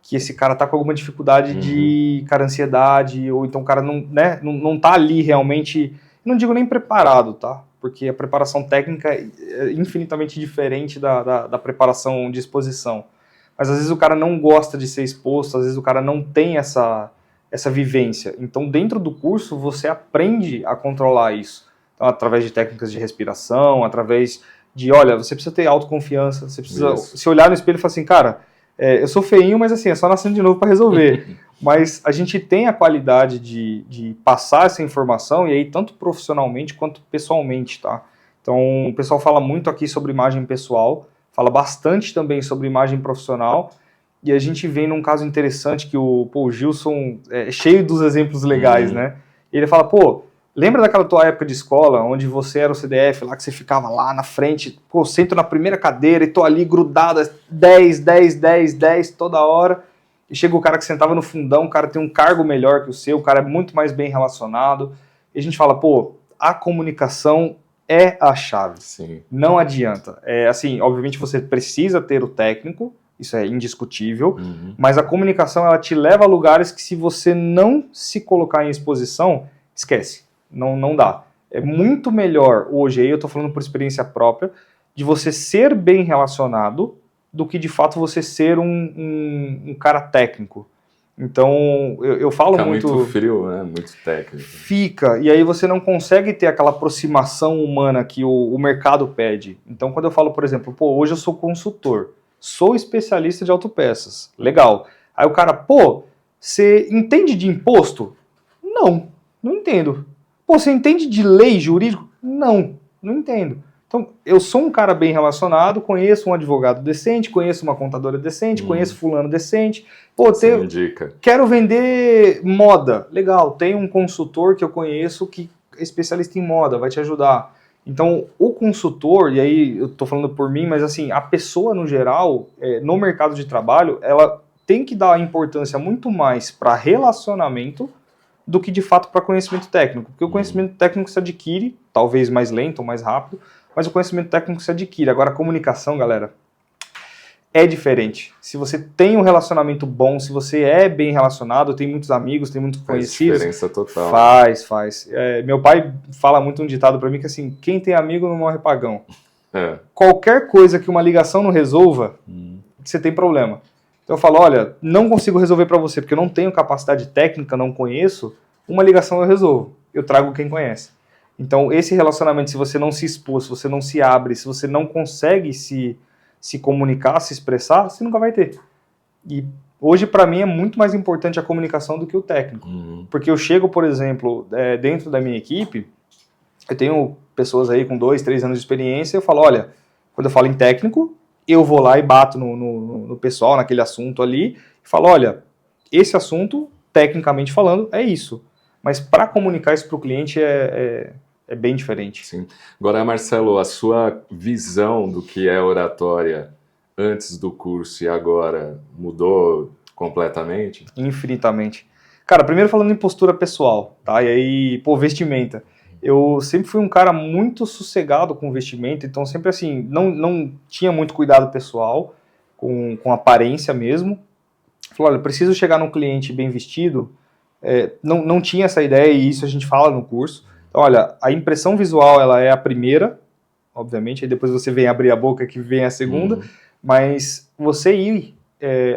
que esse cara tá com alguma dificuldade de, cara, ansiedade, ou então o cara não tá ali realmente, não digo nem preparado, tá? Porque a preparação técnica é infinitamente diferente da preparação de exposição. Mas às vezes o cara não gosta de ser exposto, às vezes o cara não tem essa vivência. Então dentro do curso você aprende a controlar isso. Então, através de técnicas de respiração, através de, olha, você precisa ter autoconfiança, você precisa se olhar no espelho e falar assim, cara, eu sou feinho, mas assim, é só nascendo de novo para resolver. Mas a gente tem a qualidade de passar essa informação, e aí tanto profissionalmente quanto pessoalmente, tá? Então, o pessoal fala muito aqui sobre imagem pessoal, fala bastante também sobre imagem profissional, e a gente vem num caso interessante que o Gilson é cheio dos exemplos legais, né? Ele fala, pô, lembra daquela tua época de escola, onde você era o CDF, lá que você ficava lá na frente, pô, sento na primeira cadeira e tô ali grudada 10 toda hora, e chega o cara que sentava no fundão, o cara tem um cargo melhor que o seu, o cara é muito mais bem relacionado, e a gente fala, pô, a comunicação é a chave. Sim. Não adianta. Assim, obviamente você precisa ter o técnico, isso é indiscutível, mas a comunicação, ela te leva a lugares que se você não se colocar em exposição, esquece. Não dá. É muito melhor hoje, aí eu tô falando por experiência própria, de você ser bem relacionado do que de fato você ser um cara técnico. Então, eu falo muito frio, né? Muito técnico. Fica, e aí você não consegue ter aquela aproximação humana que o mercado pede. Então, quando eu falo, por exemplo, pô, hoje eu sou consultor, sou especialista de autopeças, legal. Aí o cara, pô, você entende de imposto? Não entendo. Pô, você entende de lei jurídico? Não entendo. Então, eu sou um cara bem relacionado, conheço um advogado decente, conheço uma contadora decente, conheço fulano decente. Pô, quero vender moda. Legal, tem um consultor que eu conheço que é especialista em moda, vai te ajudar. Então, o consultor, e aí eu tô falando por mim, mas assim, a pessoa no geral, no mercado de trabalho, ela tem que dar importância muito mais para relacionamento do que de fato para conhecimento técnico, porque o conhecimento técnico se adquire, talvez mais lento ou mais rápido, mas o conhecimento técnico se adquire. Agora a comunicação, galera, é diferente. Se você tem um relacionamento bom, se você é bem relacionado, tem muitos amigos, tem muitos conhecidos... Faz diferença total. Faz. Meu pai fala muito um ditado para mim que assim, quem tem amigo não morre pagão. Qualquer coisa que uma ligação não resolva, você tem problema. Então eu falo, olha, não consigo resolver para você, porque eu não tenho capacidade técnica, não conheço, uma ligação eu resolvo. Eu trago quem conhece. Então esse relacionamento, se você não se expor, se você não se abre, se você não consegue se comunicar, se expressar, você nunca vai ter. E hoje, para mim, é muito mais importante a comunicação do que o técnico. Porque eu chego, por exemplo, dentro da minha equipe, eu tenho pessoas aí com 2, 3 anos de experiência, eu falo, olha, quando eu falo em técnico, eu vou lá e bato no pessoal, naquele assunto ali, e falo, olha, esse assunto, tecnicamente falando, é isso. Mas para comunicar isso para o cliente é bem diferente. Sim. Agora, Marcelo, a sua visão do que é oratória antes do curso e agora mudou completamente? Infinitamente. Cara, primeiro falando em postura pessoal, tá? E aí, vestimenta. Eu sempre fui um cara muito sossegado com vestimenta, então sempre assim, não tinha muito cuidado pessoal, com aparência mesmo. Falei, olha, preciso chegar num cliente bem vestido, não tinha essa ideia e isso a gente fala no curso. Então, olha, a impressão visual, ela é a primeira, obviamente, aí depois você vem abrir a boca que vem a segunda, mas você ir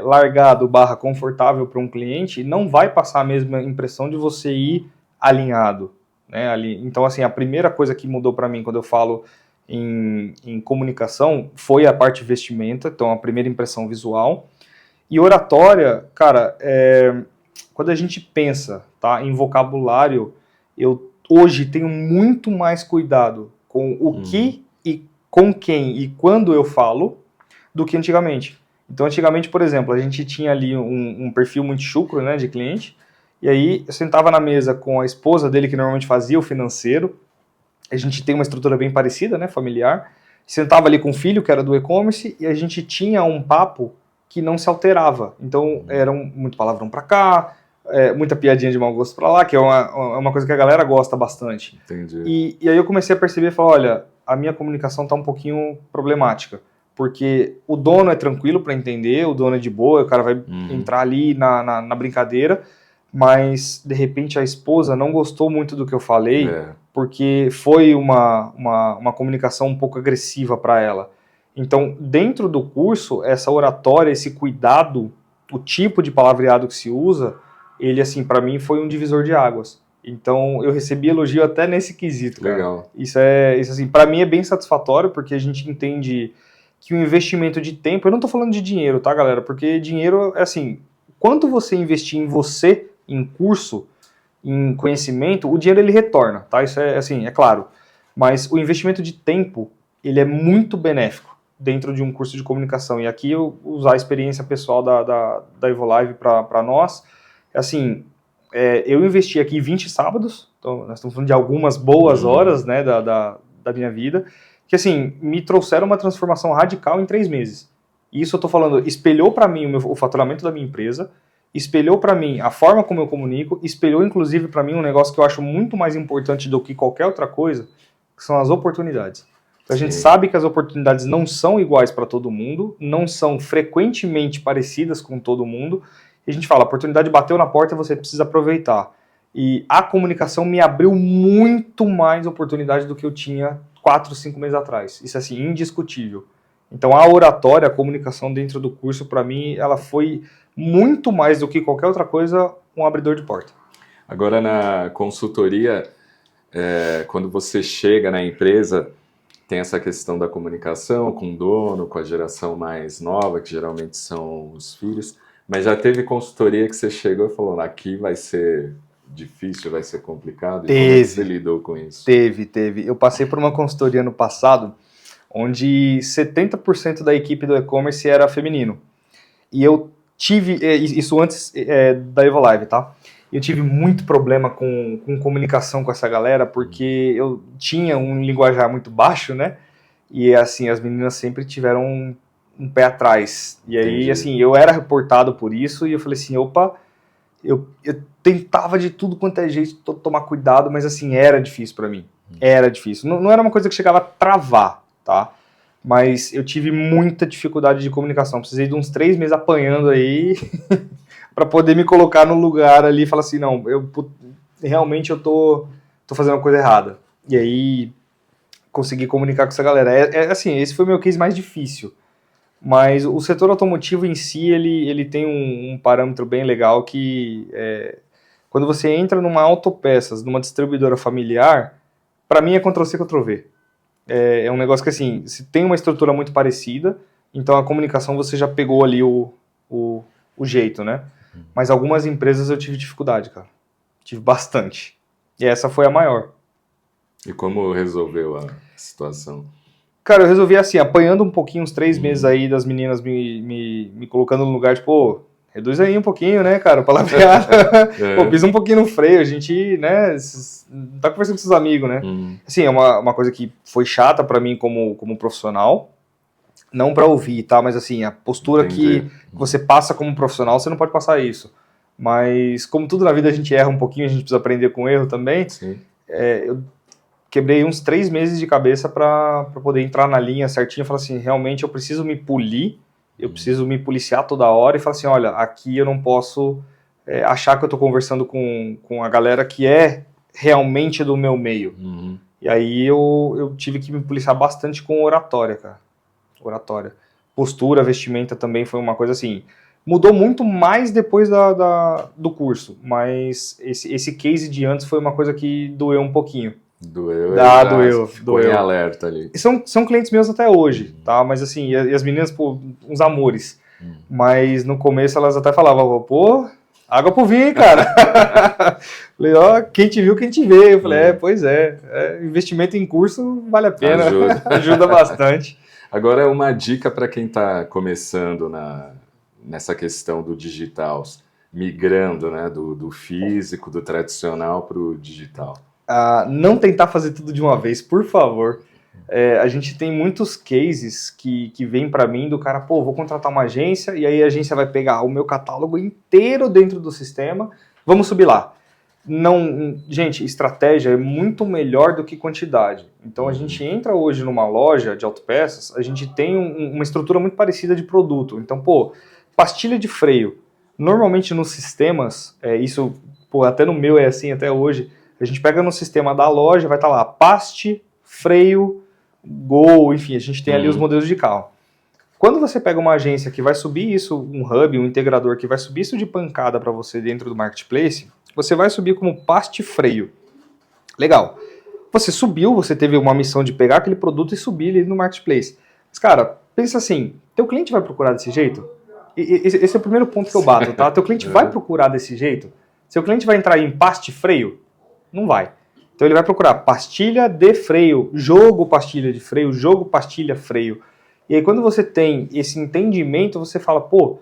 largado / confortável para um cliente não vai passar a mesma impressão de você ir alinhado. Né? Então, assim, a primeira coisa que mudou para mim quando eu falo em comunicação foi a parte vestimenta, então a primeira impressão visual. E oratória, cara, quando a gente pensa, tá, em vocabulário, eu hoje tenho muito mais cuidado com o que e com quem e quando eu falo do que antigamente. Então, antigamente, por exemplo, a gente tinha ali um perfil muito chucro, né, de cliente, e aí eu sentava na mesa com a esposa dele, que normalmente fazia o financeiro, a gente tem uma estrutura bem parecida, né, familiar, sentava ali com o filho, que era do e-commerce, e a gente tinha um papo que não se alterava. Então, era muito palavrão pra cá, muita piadinha de mau gosto pra lá, que é uma coisa que a galera gosta bastante. Entendi. E aí eu comecei a perceber e falar, olha, a minha comunicação tá um pouquinho problemática, porque o dono é tranquilo para entender, o dono é de boa, o cara vai entrar ali na brincadeira, mas de repente a esposa não gostou muito do que eu falei, porque foi uma comunicação um pouco agressiva para ela. Então, dentro do curso, essa oratória, esse cuidado, o tipo de palavreado que se usa, ele, assim, para mim foi um divisor de águas. Então, eu recebi elogio até nesse quesito, cara. Legal. Isso assim, para mim é bem satisfatório, porque a gente entende que o investimento de tempo, eu não tô falando de dinheiro, tá, galera? Porque dinheiro é assim, quanto você investir em você, em curso, em conhecimento, o dinheiro ele retorna, tá? Isso é assim, é claro. Mas o investimento de tempo, ele é muito benéfico dentro de um curso de comunicação. E aqui eu usar a experiência pessoal da Evolive para nós, assim, eu investi aqui 20 sábados, então nós estamos falando de algumas boas horas, né, da minha vida, que assim, me trouxeram uma transformação radical em 3 meses. E isso eu estou falando, espelhou para mim o faturamento da minha empresa, espelhou para mim a forma como eu comunico, espelhou inclusive para mim um negócio que eu acho muito mais importante do que qualquer outra coisa, que são as oportunidades. Então, a gente sabe que as oportunidades não são iguais para todo mundo, não são frequentemente parecidas com todo mundo, e a gente fala, a oportunidade bateu na porta, você precisa aproveitar. E a comunicação me abriu muito mais oportunidade do que eu tinha 4, 5 meses atrás. Isso é assim, indiscutível. Então a oratória, a comunicação dentro do curso, para mim, ela foi muito mais do que qualquer outra coisa, um abridor de porta. Agora na consultoria, quando você chega na empresa, tem essa questão da comunicação com o dono, com a geração mais nova, que geralmente são os filhos, mas já teve consultoria que você chegou e falou, aqui vai ser difícil, vai ser complicado? E como você lidou com isso? Teve. Eu passei por uma consultoria no passado, onde 70% da equipe do e-commerce era feminino. E eu tive, isso antes da Evolive, tá? Eu tive muito problema com comunicação com essa galera, porque eu tinha um linguajar muito baixo, né? E assim, as meninas sempre tiveram um pé atrás. E aí, Entendi. assim, eu era reportado por isso e eu falei assim, opa, eu tentava de tudo quanto é jeito tomar cuidado, mas assim, era difícil pra mim. Era difícil. Não era uma coisa que chegava a travar, tá? Mas eu tive muita dificuldade de comunicação. Precisei de uns 3 meses apanhando aí pra poder me colocar no lugar ali e falar assim, não, realmente eu tô fazendo uma coisa errada. E aí consegui comunicar com essa galera. Assim, esse foi o meu case mais difícil. Mas o setor automotivo em si, ele tem um parâmetro bem legal que quando você entra numa autopeças, numa distribuidora familiar, para mim é Ctrl-C, Ctrl-V. É um negócio que, assim, se tem uma estrutura muito parecida, então a comunicação você já pegou ali o jeito, né? Mas algumas empresas eu tive dificuldade, cara. Tive bastante. E essa foi a maior. E como resolveu a situação? Cara, eu resolvi assim, apanhando um pouquinho, uns 3 meses aí das meninas me colocando no lugar, tipo, pô, reduz aí um pouquinho, né, cara, palavreada. Pô, pisa um pouquinho no freio, a gente, né, tá conversando com seus amigos, né. Assim, é uma coisa que foi chata pra mim como profissional, não pra ouvir, tá, mas assim, a postura que você passa como profissional, você não pode passar isso. Mas, como tudo na vida a gente erra um pouquinho, a gente precisa aprender com o erro também. Sim. Eu quebrei uns 3 meses de cabeça para poder entrar na linha certinho e falar assim, realmente eu preciso me polir, eu preciso me policiar toda hora e falar assim, olha, aqui eu não posso achar que eu estou conversando com a galera que é realmente do meu meio. E aí eu tive que me policiar bastante com oratória, cara. Oratória. Postura, vestimenta também foi uma coisa assim, mudou muito mais depois do curso, mas esse case de antes foi uma coisa que doeu um pouquinho. Doeu. Doeu. Em alerta ali. E são clientes meus até hoje, tá? Mas assim, e as meninas, pô, uns amores. Mas no começo elas até falavam, pô, água pro vinho, hein, cara? Falei, ó, quem te viu, quem te vê. Eu falei, pois é, investimento em curso vale a pena. Ajuda bastante. Agora, uma dica para quem está começando nessa questão do digital, migrando, né, do físico, do tradicional para o digital. Não tentar fazer tudo de uma vez, por favor. A gente tem muitos cases que vêm para mim do cara, pô, vou contratar uma agência e aí a agência vai pegar o meu catálogo inteiro dentro do sistema, vamos subir lá. Não, gente, estratégia é muito melhor do que quantidade. Então a gente entra hoje numa loja de autopeças, a gente tem uma estrutura muito parecida de produto. Então, pô, pastilha de freio. Normalmente nos sistemas, isso, pô, até no meu é assim até hoje, a gente pega no sistema da loja, vai estar lá, paste, freio, Gol, enfim, a gente tem ali os modelos de carro. Quando você pega uma agência que vai subir isso, um hub, um integrador que vai subir isso de pancada para você dentro do marketplace, você vai subir como paste freio. Legal. Você subiu, você teve uma missão de pegar aquele produto e subir ele no marketplace. Mas, cara, pensa assim, teu cliente vai procurar desse jeito? Esse é o primeiro ponto que eu bato, tá? Teu cliente vai procurar desse jeito? Seu cliente vai entrar em paste freio? Não vai. Então ele vai procurar pastilha de freio, jogo pastilha de freio, jogo pastilha freio. E aí quando você tem esse entendimento, você fala, pô,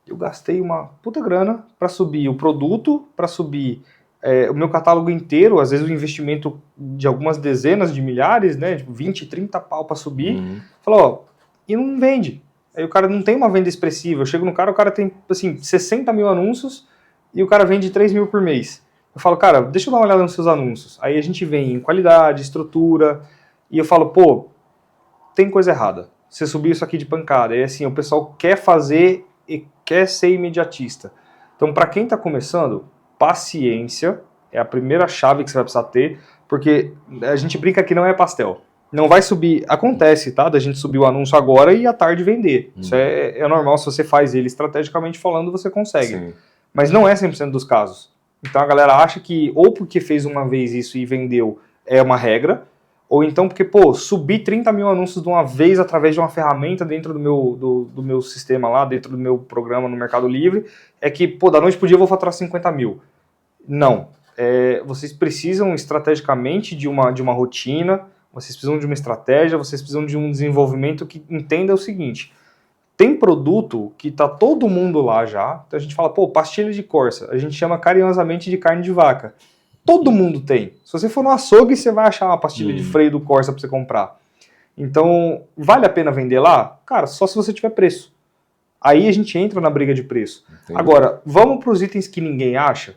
eu gastei uma puta grana para subir o produto, para subir o meu catálogo inteiro, às vezes o investimento de algumas dezenas de milhares, né, tipo 20, 30 pau para subir. Fala, ó, e não vende. Aí o cara não tem uma venda expressiva. Eu chego no cara, o cara tem, assim, 60 mil anúncios e o cara vende 3 mil por mês. Eu falo, cara, deixa eu dar uma olhada nos seus anúncios. Aí a gente vem em qualidade, estrutura, e eu falo, pô, tem coisa errada. Você subiu isso aqui de pancada. E assim, o pessoal quer fazer e quer ser imediatista. Então, para quem está começando, paciência é a primeira chave que você vai precisar ter, porque a gente brinca que não é pastel. Não vai subir, acontece, tá? Da gente subir o anúncio agora e à tarde vender. Isso é normal, se você faz ele estrategicamente falando, você consegue. Sim. Mas não é 100% dos casos. Então a galera acha que ou porque fez uma vez isso e vendeu é uma regra, ou então porque, pô, subir 30 mil anúncios de uma vez através de uma ferramenta dentro do meu sistema lá, dentro do meu programa no Mercado Livre, é que, pô, da noite pro dia eu vou faturar 50 mil. Não. Vocês precisam estrategicamente de uma rotina, vocês precisam de uma estratégia, vocês precisam de um desenvolvimento que entenda o seguinte: tem produto que tá todo mundo lá já, então a gente fala, pô, pastilha de Corsa, a gente chama carinhosamente de carne de vaca. Todo mundo tem. Se você for no açougue, você vai achar uma pastilha de freio do Corsa para você comprar. Então, vale a pena vender lá? Cara, só se você tiver preço. Aí a gente entra na briga de preço. Entendi. Agora, vamos para os itens que ninguém acha?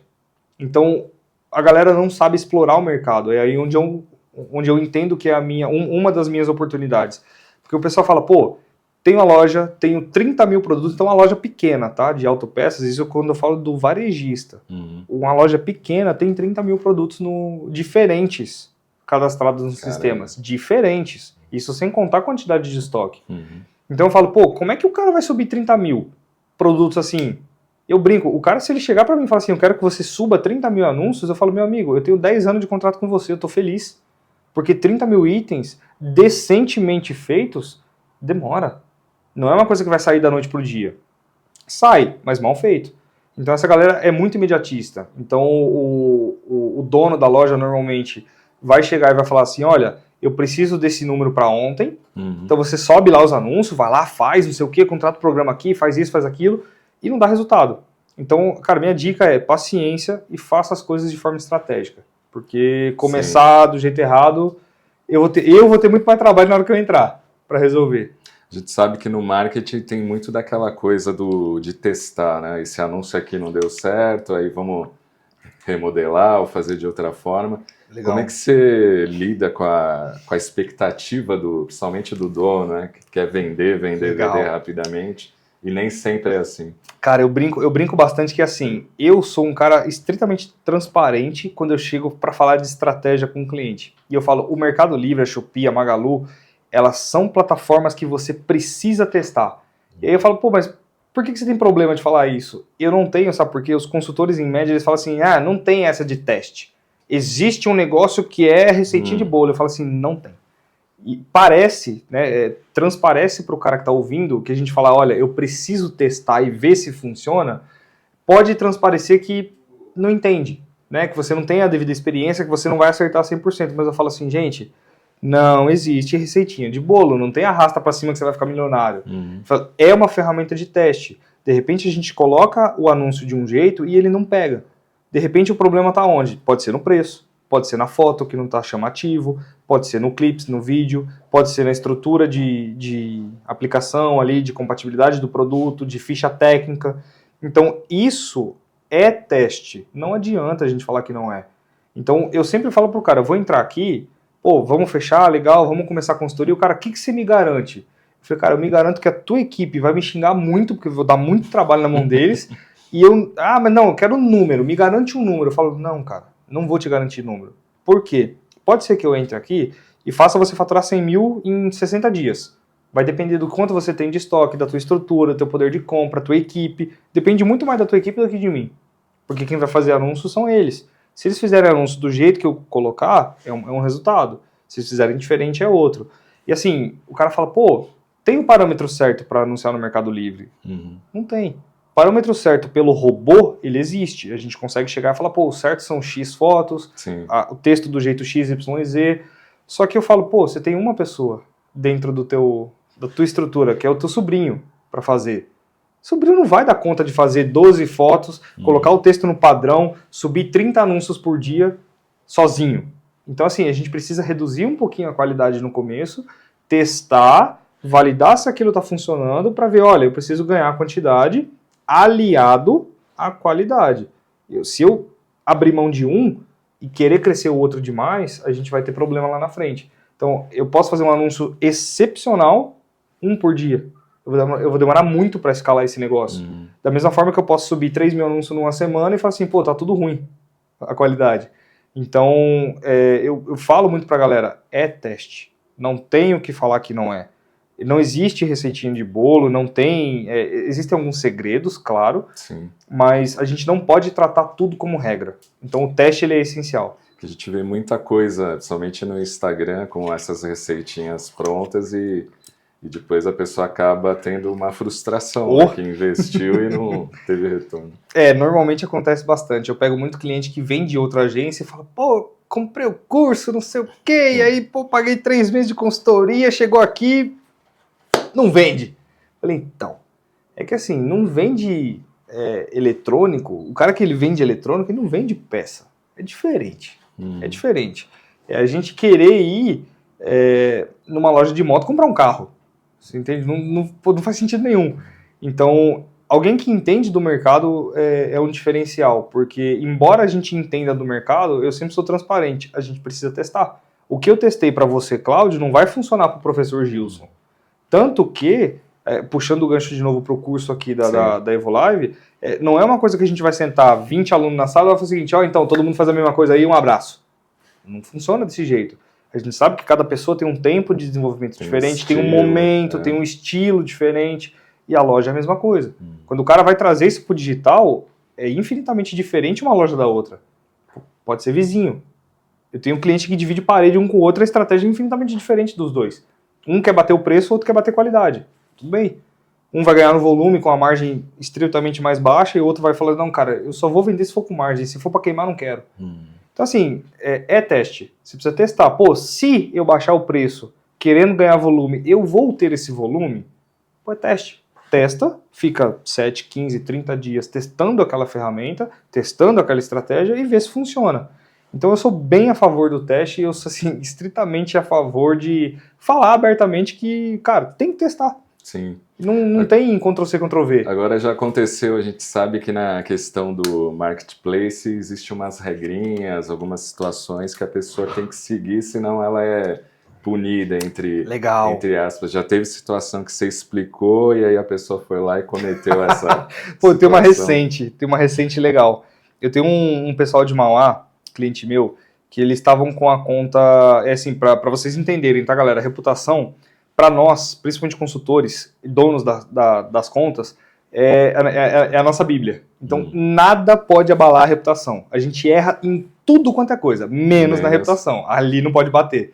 Então, a galera não sabe explorar o mercado. É aí onde eu entendo que é uma das minhas oportunidades. Porque o pessoal fala, pô, tenho a loja, tenho 30 mil produtos, então é uma loja pequena, tá? De autopeças, isso quando eu falo do varejista. Uma loja pequena tem 30 mil produtos diferentes cadastrados nos sistemas. Diferentes. Isso sem contar a quantidade de estoque. Então eu falo, pô, como é que o cara vai subir 30 mil produtos assim? Eu brinco, o cara, se ele chegar pra mim e falar assim, eu quero que você suba 30 mil anúncios, eu falo, meu amigo, eu tenho 10 anos de contrato com você, eu tô feliz. Porque 30 mil itens decentemente feitos, demora. Não é uma coisa que vai sair da noite pro dia. Sai, mas mal feito. Então essa galera é muito imediatista. Então o dono da loja normalmente vai chegar e vai falar assim, olha, eu preciso desse número para ontem. Então você sobe lá os anúncios, vai lá, faz, não sei o que, contrata o programa aqui, faz isso, faz aquilo, e não dá resultado. Então, cara, minha dica é paciência e faça as coisas de forma estratégica. Porque começar do jeito errado, eu vou ter muito mais trabalho na hora que eu entrar para resolver. A gente sabe que no marketing tem muito daquela coisa de testar, né? Esse anúncio aqui não deu certo, aí vamos remodelar ou fazer de outra forma. Legal. Como é que você lida com a expectativa, principalmente do dono, né? Que quer vender rapidamente, e nem sempre é assim. Cara, eu brinco bastante que assim, eu sou um cara estritamente transparente quando eu chego para falar de estratégia com o cliente. E eu falo, o Mercado Livre, a Shopee, a Magalu, elas são plataformas que você precisa testar. E aí eu falo, pô, mas por que você tem problema de falar isso? Eu não tenho, sabe por quê? Os consultores, em média, eles falam assim, não tem essa de teste. Existe um negócio que é receitinha de bolo. Eu falo assim, não tem. E parece, né, transparece para o cara que está ouvindo, que a gente fala, olha, eu preciso testar e ver se funciona, pode transparecer que não entende, né, que você não tem a devida experiência, que você não vai acertar 100%, mas eu falo assim, gente, não existe receitinha de bolo, não tem arrasta para cima que você vai ficar milionário. É uma ferramenta de teste. De repente a gente coloca o anúncio de um jeito e ele não pega. De repente o problema está onde? Pode ser no preço, pode ser na foto que não está chamativo, pode ser no clips, no vídeo, pode ser na estrutura de aplicação ali, de compatibilidade do produto, de ficha técnica. Então isso é teste, não adianta a gente falar que não é. Então eu sempre falo pro cara, eu vou entrar aqui, pô, vamos fechar, legal, vamos começar a consultoria, o cara, o que você me garante? Eu falei, cara, eu me garanto que a tua equipe vai me xingar muito, porque eu vou dar muito trabalho na mão deles, e mas não, eu quero um número, me garante um número. Eu falo, não, cara, não vou te garantir número. Por quê? Pode ser que eu entre aqui e faça você faturar 100 mil em 60 dias. Vai depender do quanto você tem de estoque, da tua estrutura, do teu poder de compra, tua equipe. Depende muito mais da tua equipe do que de mim. Porque quem vai fazer anúncios são eles. Se eles fizerem anúncio do jeito que eu colocar, é um resultado. Se eles fizerem diferente, é outro. E assim, o cara fala, pô, tem um parâmetro certo para anunciar no Mercado Livre? Não tem. O parâmetro certo pelo robô, ele existe. A gente consegue chegar e falar, pô, o certo são X fotos, o texto do jeito X, Y e Z. Só que eu falo, pô, você tem uma pessoa dentro da tua estrutura, que é o teu sobrinho, para fazer. O sobrinho não vai dar conta de fazer 12 fotos, colocar o texto no padrão, subir 30 anúncios por dia sozinho. Então, assim, a gente precisa reduzir um pouquinho a qualidade no começo, testar, validar se aquilo está funcionando, para ver, olha, eu preciso ganhar quantidade aliado à qualidade. Se eu abrir mão de um e querer crescer o outro demais, a gente vai ter problema lá na frente. Então, eu posso fazer um anúncio excepcional, um por dia. Eu vou demorar muito para escalar esse negócio. Da mesma forma que eu posso subir 3 mil anúncios numa semana e falar assim, pô, tá tudo ruim, a qualidade. Então, eu falo muito pra galera, é teste. Não tenho o que falar que não é. Não existe receitinha de bolo, não tem... existem alguns segredos, claro, mas a gente não pode tratar tudo como regra. Então o teste ele é essencial. A gente vê muita coisa, principalmente no Instagram, com essas receitinhas prontas e depois a pessoa acaba tendo uma frustração, né, que investiu e não teve retorno. Normalmente acontece bastante. Eu pego muito cliente que vem de outra agência e fala, pô, comprei o curso, não sei o quê, e aí, pô, paguei 3 meses de consultoria, chegou aqui... não vende. Falei, então, é que assim, não vende eletrônico, o cara que ele vende eletrônico, ele não vende peça. É diferente. É diferente. É a gente querer ir numa loja de moto comprar um carro. Você entende? Não faz sentido nenhum. Então, alguém que entende do mercado é um diferencial, porque embora a gente entenda do mercado, eu sempre sou transparente, a gente precisa testar. O que eu testei para você, Cláudio, não vai funcionar para o professor Gilson. Tanto que, puxando o gancho de novo para o curso aqui da EvoLive, não é uma coisa que a gente vai sentar 20 alunos na sala e vai fazer o seguinte, então todo mundo faz a mesma coisa aí, um abraço. Não funciona desse jeito. A gente sabe que cada pessoa tem um tempo de desenvolvimento diferente, tem um momento, tem um estilo diferente, e a loja é a mesma coisa. Quando o cara vai trazer isso pro digital, é infinitamente diferente uma loja da outra. Pode ser vizinho. Eu tenho um cliente que divide parede um com o outro, a estratégia é infinitamente diferente dos dois. Um quer bater o preço, o outro quer bater qualidade. Tudo bem. Um vai ganhar no volume com a margem estritamente mais baixa e o outro vai falar, não, cara, eu só vou vender se for com margem, se for para queimar, não quero. Então, assim, teste. Você precisa testar. Pô, se eu baixar o preço querendo ganhar volume, eu vou ter esse volume? Pô, teste. Testa, fica 7, 15, 30 dias testando aquela ferramenta, testando aquela estratégia e vê se funciona. Então eu sou bem a favor do teste e eu sou assim, estritamente a favor de falar abertamente que, cara, tem que testar. Sim. Não tem Ctrl-C, Ctrl-V. Agora já aconteceu, a gente sabe que na questão do marketplace existe umas regrinhas, algumas situações que a pessoa tem que seguir, senão ela é punida, entre aspas. Já teve situação que você explicou e aí a pessoa foi lá e cometeu essa Pô, tem uma recente legal. Eu tenho um pessoal de Mauá, cliente meu, que eles estavam com a conta, assim, para vocês entenderem, tá, galera? A reputação, para nós, principalmente consultores, donos das contas, é a nossa Bíblia. Então, nada pode abalar a reputação. A gente erra em tudo quanto é coisa, menos na reputação. Ali não pode bater.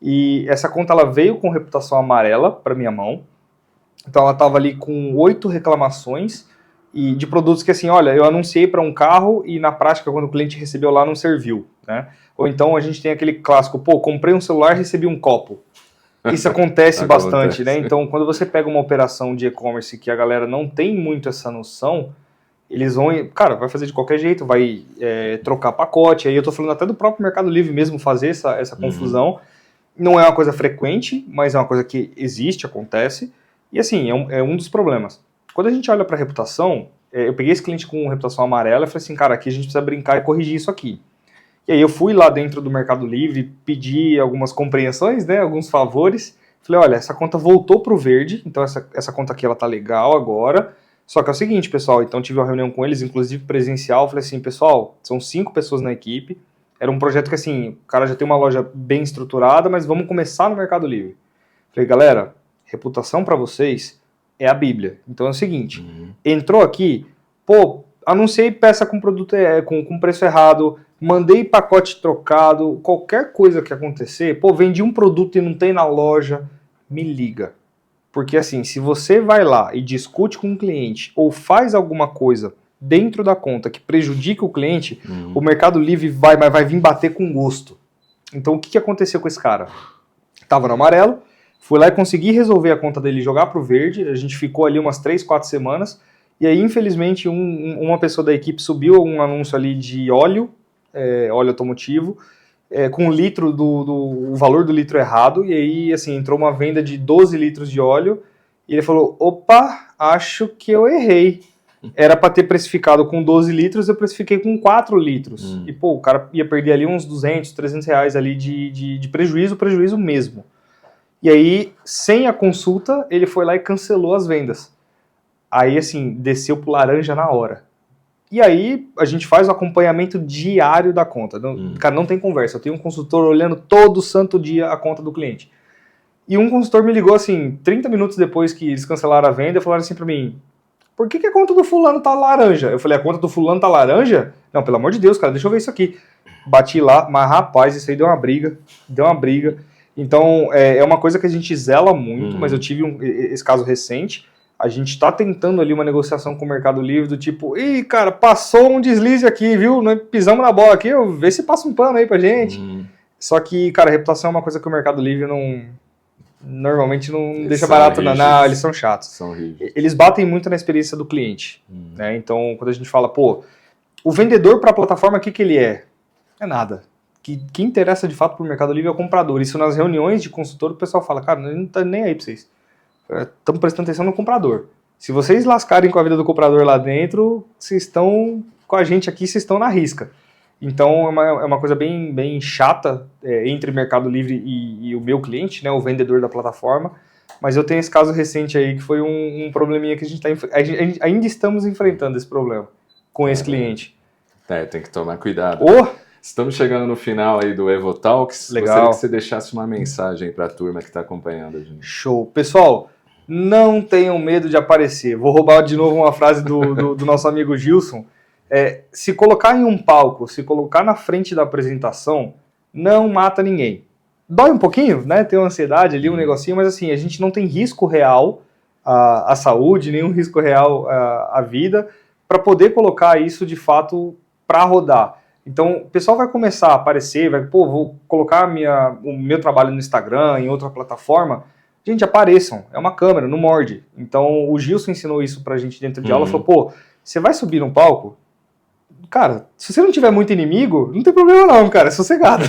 E essa conta, ela veio com reputação amarela para minha mão. Então, ela estava ali com 8 reclamações e de produtos que, assim, olha, eu anunciei para um carro e na prática, quando o cliente recebeu lá, não serviu, né? Ou então, a gente tem aquele clássico, pô, comprei um celular e recebi um copo. Isso acontece bastante, né? Então, quando você pega uma operação de e-commerce que a galera não tem muito essa noção, eles vão, cara, vai fazer de qualquer jeito, vai trocar pacote. Aí eu tô falando até do próprio Mercado Livre mesmo fazer essa confusão. Não é uma coisa frequente, mas é uma coisa que existe, acontece. E assim, é um dos problemas. Quando a gente olha para reputação, eu peguei esse cliente com reputação amarela e falei assim, cara, aqui a gente precisa brincar e corrigir isso aqui. E aí eu fui lá dentro do Mercado Livre, pedi algumas compreensões, né, alguns favores. Falei, olha, essa conta voltou pro verde, então essa conta aqui ela tá legal agora. Só que é o seguinte, pessoal, então tive uma reunião com eles, inclusive presencial. Falei assim, pessoal, são 5 pessoas na equipe. Era um projeto que assim, o cara já tem uma loja bem estruturada, mas vamos começar no Mercado Livre. Falei, galera, reputação para vocês é a Bíblia. Então é o seguinte, entrou aqui, pô, anunciei peça com produto com preço errado, mandei pacote trocado, qualquer coisa que acontecer, pô, vendi um produto e não tem na loja, me liga. Porque assim, se você vai lá e discute com o cliente ou faz alguma coisa dentro da conta que prejudica o cliente, o Mercado Livre vai vir bater com gosto. Então o que aconteceu com esse cara? Tava no amarelo, fui lá e consegui resolver a conta dele, jogar pro verde, a gente ficou ali umas 3, 4 semanas, e aí infelizmente uma pessoa da equipe subiu um anúncio ali de óleo automotivo, com o litro o valor do litro errado, e aí assim, entrou uma venda de 12 litros de óleo, e ele falou, opa, acho que eu errei. Era para ter precificado com 12 litros, eu precifiquei com 4 litros. E, pô, o cara ia perder ali uns 200, 300 reais ali de prejuízo mesmo. E aí, sem a consulta, ele foi lá e cancelou as vendas. Aí, assim, desceu pro laranja na hora. E aí, a gente faz o acompanhamento diário da conta. Cara, não tem conversa. Eu tenho um consultor olhando todo santo dia a conta do cliente. E um consultor me ligou, assim, 30 minutos depois que eles cancelaram a venda, e falaram assim pra mim, por que a conta do fulano tá laranja? Eu falei, a conta do fulano tá laranja? Não, pelo amor de Deus, cara, deixa eu ver isso aqui. Bati lá, mas rapaz, isso aí deu uma briga. Então, é uma coisa que a gente zela muito, mas eu tive esse caso recente. A gente tá tentando ali uma negociação com o Mercado Livre do tipo, ih, cara, passou um deslize aqui, viu? Nós pisamos na bola aqui, vê se passa um pano aí pra gente. Só que, cara, a reputação é uma coisa que o Mercado Livre normalmente não deixa barato, não, eles são chatos. Eles batem muito na experiência do cliente. Né? Então, quando a gente fala, pô, o vendedor para a plataforma, o que ele é? É nada. quem interessa de fato pro Mercado Livre é o comprador. Isso nas reuniões de consultor, o pessoal fala, cara, não tá nem aí pra vocês. Estamos prestando atenção no comprador. Se vocês lascarem com a vida do comprador lá dentro, vocês estão com a gente aqui, vocês estão na risca. Então é uma coisa bem chata entre Mercado Livre e o meu cliente, né, o vendedor da plataforma. Mas eu tenho esse caso recente aí que foi um probleminha que a gente ainda estamos enfrentando esse problema com esse cliente. Tem que tomar cuidado. Oh! Estamos chegando no final aí do Evo Talks. Legal. Gostaria que você deixasse uma mensagem para a turma que está acompanhando a gente. Show. Pessoal, não tenham medo de aparecer. Vou roubar de novo uma frase do nosso amigo Gilson. Se colocar em um palco, se colocar na frente da apresentação, não mata ninguém. Dói um pouquinho, né? Tem uma ansiedade ali, um negocinho, mas assim, a gente não tem risco real à saúde, nenhum risco real à vida, para poder colocar isso de fato para rodar. Então, o pessoal vai começar a aparecer, vou colocar o meu trabalho no Instagram, em outra plataforma. Gente, apareçam, é uma câmera, não morde. Então, o Gilson ensinou isso pra gente dentro de aula, falou, você vai subir num palco? Cara, se você não tiver muito inimigo, não tem problema não, cara, é sossegado.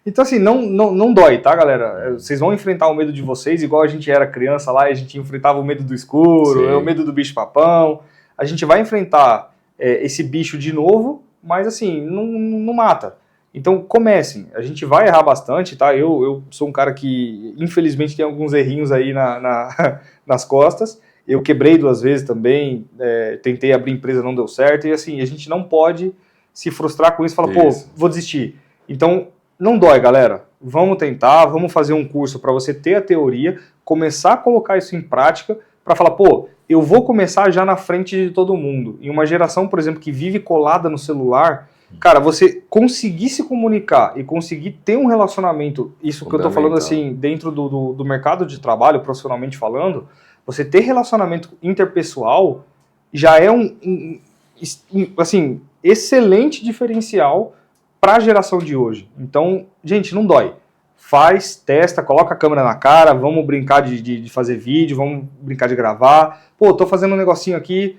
Então, assim, não dói, tá, galera? Vocês vão enfrentar o medo de vocês, igual a gente era criança lá, e a gente enfrentava o medo do escuro, o medo do bicho-papão. A gente vai enfrentar esse bicho de novo, mas assim, não mata. Então comecem, a gente vai errar bastante, tá? Eu sou um cara que infelizmente tem alguns errinhos aí nas costas, eu quebrei 2 vezes também, tentei abrir empresa, não deu certo, e assim, a gente não pode se frustrar com isso e falar, vou desistir. Então não dói, galera, vamos tentar, vamos fazer um curso para você ter a teoria, começar a colocar isso em prática, para falar, eu vou começar já na frente de todo mundo. Em uma geração, por exemplo, que vive colada no celular, cara, você conseguir se comunicar e conseguir ter um relacionamento, isso que eu tô falando assim, dentro do mercado de trabalho, profissionalmente falando, você ter relacionamento interpessoal já é assim, excelente diferencial para a geração de hoje. Então, gente, não dói. Faz, testa, coloca a câmera na cara, vamos brincar de fazer vídeo, vamos brincar de gravar. Tô fazendo um negocinho aqui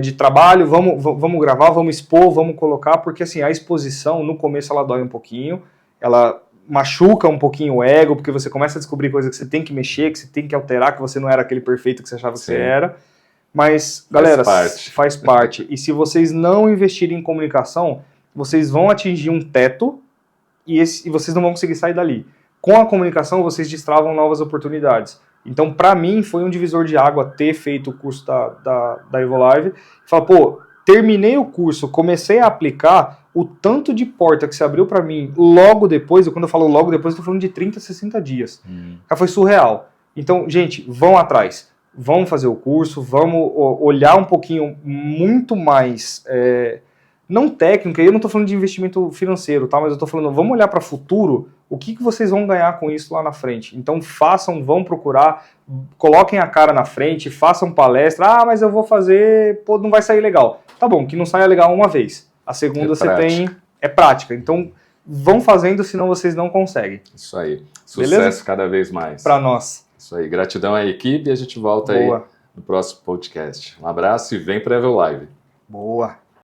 de trabalho, vamos gravar, vamos expor, vamos colocar, porque assim, a exposição, no começo ela dói um pouquinho, ela machuca um pouquinho o ego, porque você começa a descobrir coisas que você tem que mexer, que você tem que alterar, que você não era aquele perfeito que você achava que você era. Mas, galera, faz parte. E se vocês não investirem em comunicação, vocês vão atingir um teto e vocês não vão conseguir sair dali. Com a comunicação, vocês destravam novas oportunidades. Então, para mim, foi um divisor de água ter feito o curso da EvoLive. Falar, terminei o curso, comecei a aplicar, o tanto de porta que se abriu para mim logo depois, e quando eu falo logo depois, eu tô falando de 30 a 60 dias. Foi surreal. Então, gente, vão atrás. Vamos fazer o curso, vamos olhar um pouquinho muito mais... não técnica, eu não estou falando de investimento financeiro, tá? Mas eu estou falando, vamos olhar para o futuro, o que vocês vão ganhar com isso lá na frente. Então façam, vão procurar, coloquem a cara na frente, façam palestra, mas eu vou fazer, não vai sair legal. Tá bom, que não saia legal uma vez. A segunda é prática. Então vão fazendo, senão vocês não conseguem. Isso aí. Sucesso. Beleza? Cada vez mais. Para nós. Isso aí. Gratidão à equipe e a gente volta aí no próximo podcast. Um abraço e vem para a EvoLive. Boa.